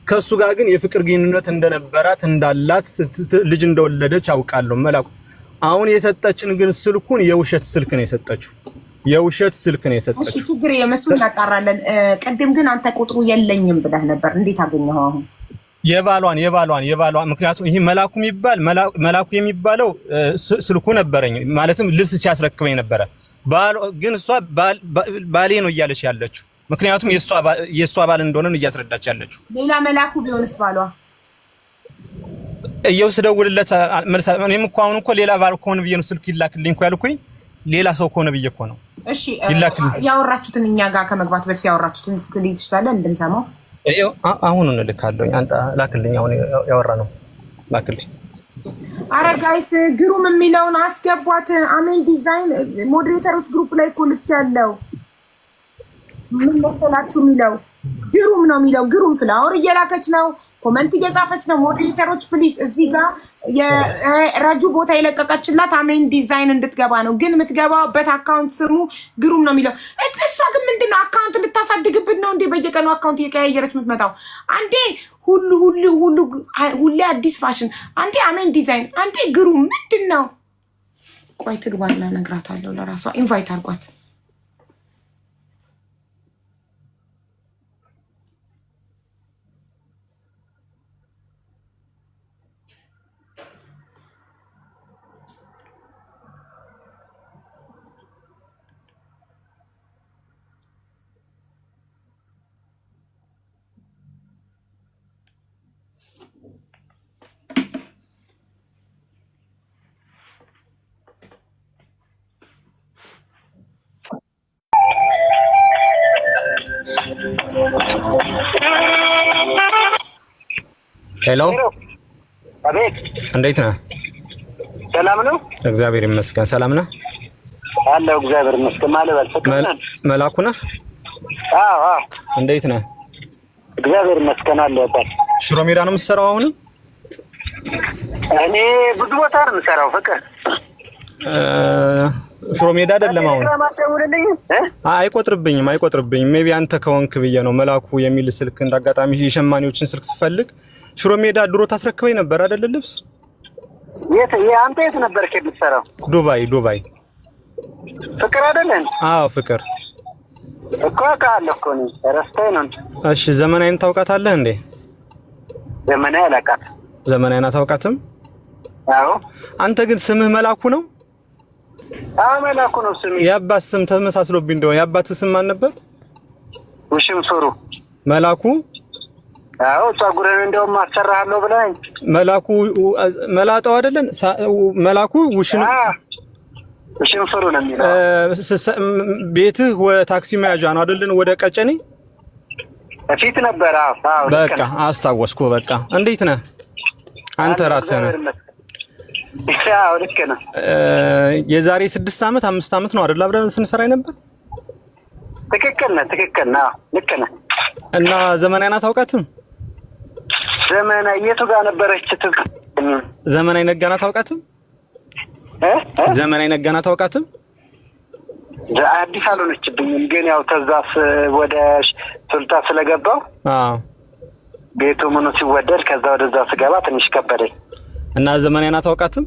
ከሱ ጋር ግን የፍቅር ግንኙነት እንደነበራት እንዳላት ልጅ እንደወለደች አውቃለሁ። መላኩ አሁን የሰጠችን ግን ስልኩን የውሸት ስልክ ነው የሰጠችው። እሺ ችግር የመስሉ እናጣራለን። ቀደም ግን አንተ ቁጥሩ የለኝም ብለህ ነበር። እንዴት አገኘኸው? አሁን የባሏን ምክንያቱም ይሄ መላኩ የሚባለው ስልኩ ነበረኝ ማለትም ልብስ ሲያስረክበኝ ነበረ። ግን እሷ ባሌ ነው እያለች ያለችው ምክንያቱም የእሷ ባል እንደሆነ እያስረዳች ያለችው። ሌላ መላኩ ቢሆንስ ባሏ እየወስደውልለት እኔም እኮ አሁን እኮ ሌላ ባል ከሆነ ብዬ ነው ስልክ ይላክልኝ እኮ ያልኩኝ ሌላ ሰው ከሆነ ብዬ እኮ ነው። እሺ ያወራችሁትን እኛ ጋር ከመግባት በፊት ያወራችሁትን ልትልኝ ትችላለህ እንድንሰማው? አሁን እንልካለሁኝ። አንተ ላክልኝ። አሁን ያወራ ነው ላክልኝ። አረ ጋይስ ግሩም የሚለውን አስገቧት። አሜን ዲዛይን ሞዴሬተሮች ግሩፕ ላይ እኮ ልክ ያለው ምን መሰላችሁ የሚለው ግሩም ነው የሚለው ግሩም ፍላወር እየላከች ነው፣ ኮመንት እየጻፈች ነው። ሞዴሬተሮች ፕሊዝ እዚህ ጋር የረጁ ቦታ የለቀቀችላት አሜን ዲዛይን እንድትገባ ነው፣ ግን የምትገባበት አካውንት ስሙ ግሩም ነው የሚለው። እሷ ግን ምንድነው አካውንት ልታሳድግብን ነው እንዴ? በየቀኑ አካውንት እየቀያየረች የምትመጣው አንዴ ሁሌ አዲስ ፋሽን፣ አንዴ አሜን ዲዛይን፣ አንዴ ግሩም ምንድነው? ቆይ ትግባና እነግራታለሁ። ለራሷ ኢንቫይት አድርጓት። ሄሎ አቤት፣ እንዴት ነህ? ሰላም ነው? እግዚአብሔር ይመስገን። ሰላም ነህ? አለሁ እግዚአብሔር ይመስገን። ማለት መላኩ ነህ? አዎ አዎ። እንዴት ነህ? እግዚአብሔር ይመስገን አለሁ። ሽሮ ሜዳ ነው የምትሰራው አሁን? እኔ ብዙ ቦታ ነው የምሰራው። ፍቅር ሽሮ ሜዳ አይደለም አሁን። አይቆጥርብኝም። ሜቢ አንተ ከሆንክ ብዬ ነው። መላኩ የሚል ስልክ እንዳጋጣሚ የሸማኔዎችን ስልክ ትፈልግ ሽሮ ሜዳ ድሮ ታስረክበኝ ነበር አይደል? ልብስ አንተ የት ነበርክ የምትሰራው? ዱባይ። ፍቅር አይደለም? አዎ ፍቅር እኮ አውቃለሁ እኮ ነው። ረስተኸኝ ነው። እሺ ዘመናዊን ታውቃታለህ እንዴ? ዘመናዊ አላውቃትም። ዘመናዊን አታውቃትም? አዎ። አንተ ግን ስምህ መላኩ ነው? አዎ መላኩ ነው ስሜ። የአባት ስም ተመሳስሎብኝ እንደሆነ የአባት ስም ማን ነበር? ውሽንፍሩ መላኩ። አዎ ፀጉርን እንደውም አሰራሃለሁ ብለኸኝ። መላኩ መላጣው አይደለም? መላኩ ውሽንፍሩ ነው የሚለው። ቤትህ ታክሲ መያዣ ነው አይደል? ወደ ቀጨኔ ፊት ነበር። አዎ በቃ አስታወስኩ። በቃ እንዴት ነህ አንተ ራስህ ነህ? አዎ ልክ ነህ። የዛሬ 6 ዓመት 5 ዓመት ነው አይደል አብረን ስንሰራ ነበር? ትክክል ነህ። ልክ ነህ። እና ዘመናዊን አታውቃትም? ዘመናዊ የቱ ጋር ነበረች? ዘመናዊ ነጋና አታውቃትም? ዘመናዊ ነጋና አታውቃትም? አዲስ አልሆነችብኝም፣ ግን ያው ተዛስ ወደ ሱልጣ ስለገባው ቤቱ ምኑ ሲወደድ ከዛ ወደዛ ስገባ ትንሽ ከበደኝ። እና ዘመናዊን አታውቃትም?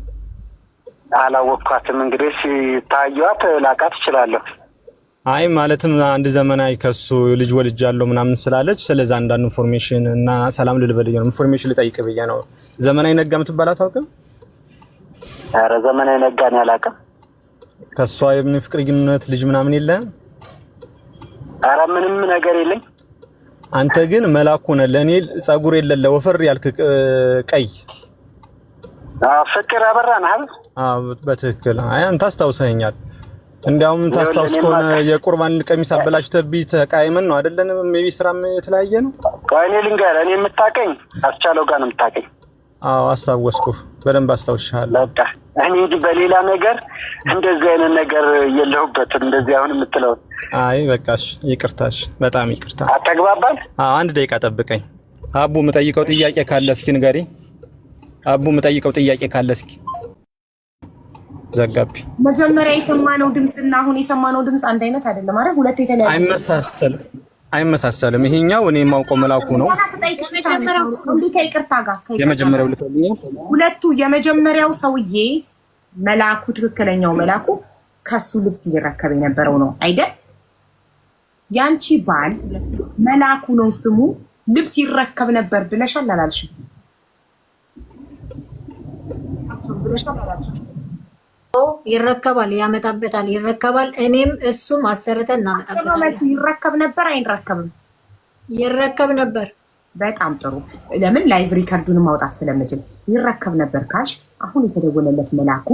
አላወቅኳትም። እንግዲህ ሲታዩት ላውቃት እችላለሁ። አይ ማለትም አንድ ዘመናዊ ከሱ ልጅ ወልጃለሁ ምናምን ስላለች ስለዛ አንዳንድ ኢንፎርሜሽን እና ሰላም ልልበልኝ ነው ኢንፎርሜሽን ልጠይቅ ብዬ ነው። ዘመናዊ ነጋ የምትባል አታውቅም? ኧረ ዘመናዊ ነጋን አላውቅም። ከሷ የፍቅር ግንኙነት ልጅ ምናምን የለህም? ኧረ ምንም ነገር የለኝ። አንተ ግን መላኩ ነህ። ለኔ ጸጉር የሌለ ወፈር ያልክ ቀይ ፍቅር አበራን አይደል? በትክክል። አይ አንተ አስታውሰኸኛል። እንዲያውም ታስታውስ ከሆነ የቁርባን ቀሚስ አበላሽተብኝ ተቃይመን ነው አይደለም? ሜቢ ስራም የተለያየ ነው። እኔ ልንገርህ፣ እኔ የምታውቀኝ አስቻለው ጋር ነው የምታውቀኝ። አዎ አስታወስኩ፣ በደንብ አስታውሻለሁ። በቃ እኔ እንጂ በሌላ ነገር እንደዚህ አይነት ነገር የለሁበትም። እንደዚህ አሁን የምትለው አይ በቃሽ፣ ይቅርታሽ፣ በጣም ይቅርታ። አተግባባን። አንድ ደቂቃ ጠብቀኝ። አቡ የምጠይቀው ጥያቄ ካለ እስኪ ንገሪኝ። አቡ የምጠይቀው ጥያቄ ካለ እስኪ ዘጋቢ። መጀመሪያ የሰማነው ድምጽና አሁን የሰማነው ድምጽ አንድ አይነት አይደለም አይደል? ሁለት የተለያየ አይመሳሰልም። ይሄኛው እኔ የማውቀው መላኩ ነው። የመጀመሪያው ልፈልኝ ሁለቱ የመጀመሪያው ሰውዬ መላኩ፣ ትክክለኛው መላኩ ከሱ ልብስ እየረከበ የነበረው ነው አይደል? ያንቺ ባል መላኩ ነው ስሙ፣ ልብስ ይረከብ ነበር ብለሻል አላልሽም? ይረከባል፣ ያመጣበታል፣ ይረከባል። እኔም እሱም አሰርተን እናመጣበታለን። ይረከብ ነበር አይረከብም? ይረከብ ነበር። በጣም ጥሩ። ለምን ላይቭ ሪከርዱን ማውጣት ስለምችል ይረከብ ነበር ካልሽ፣ አሁን የተደወለለት መላኩ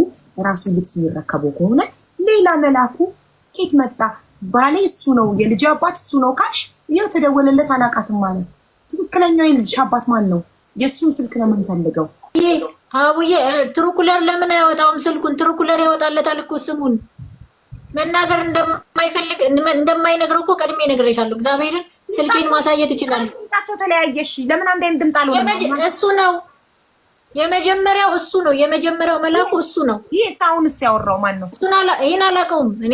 ራሱ ልብስ የሚረከበው ከሆነ ሌላ መላኩ ኬት መጣ? ባሌ እሱ ነው፣ የልጅ አባት እሱ ነው ካልሽ፣ ይኸው ተደወለለት። አላቃትም ማለት ትክክለኛው የልጅ አባት ማን ነው? የእሱን ስልክ ነው የምንፈልገው። አቡዬ ትሩኩለር ለምን አያወጣውም ስልኩን? ትሩኩለር ያወጣለታል እኮ ስሙን። መናገር እንደማይፈልግ እንደማይነግረው እኮ ቀድሜ ነግሬሻለሁ። እግዚአብሔርን ስልኬን ማሳየት ይችላል። ታቸው ተለያየሽ። ለምን አንድ አይነት ድምጽ አልሆነም? እሱ ነው የመጀመሪያው፣ እሱ ነው የመጀመሪያው መላኩ እሱ ነው። ይሄ ሳውንስ ያወራው ማን ነው? እሱን ይሄን አላውቀውም።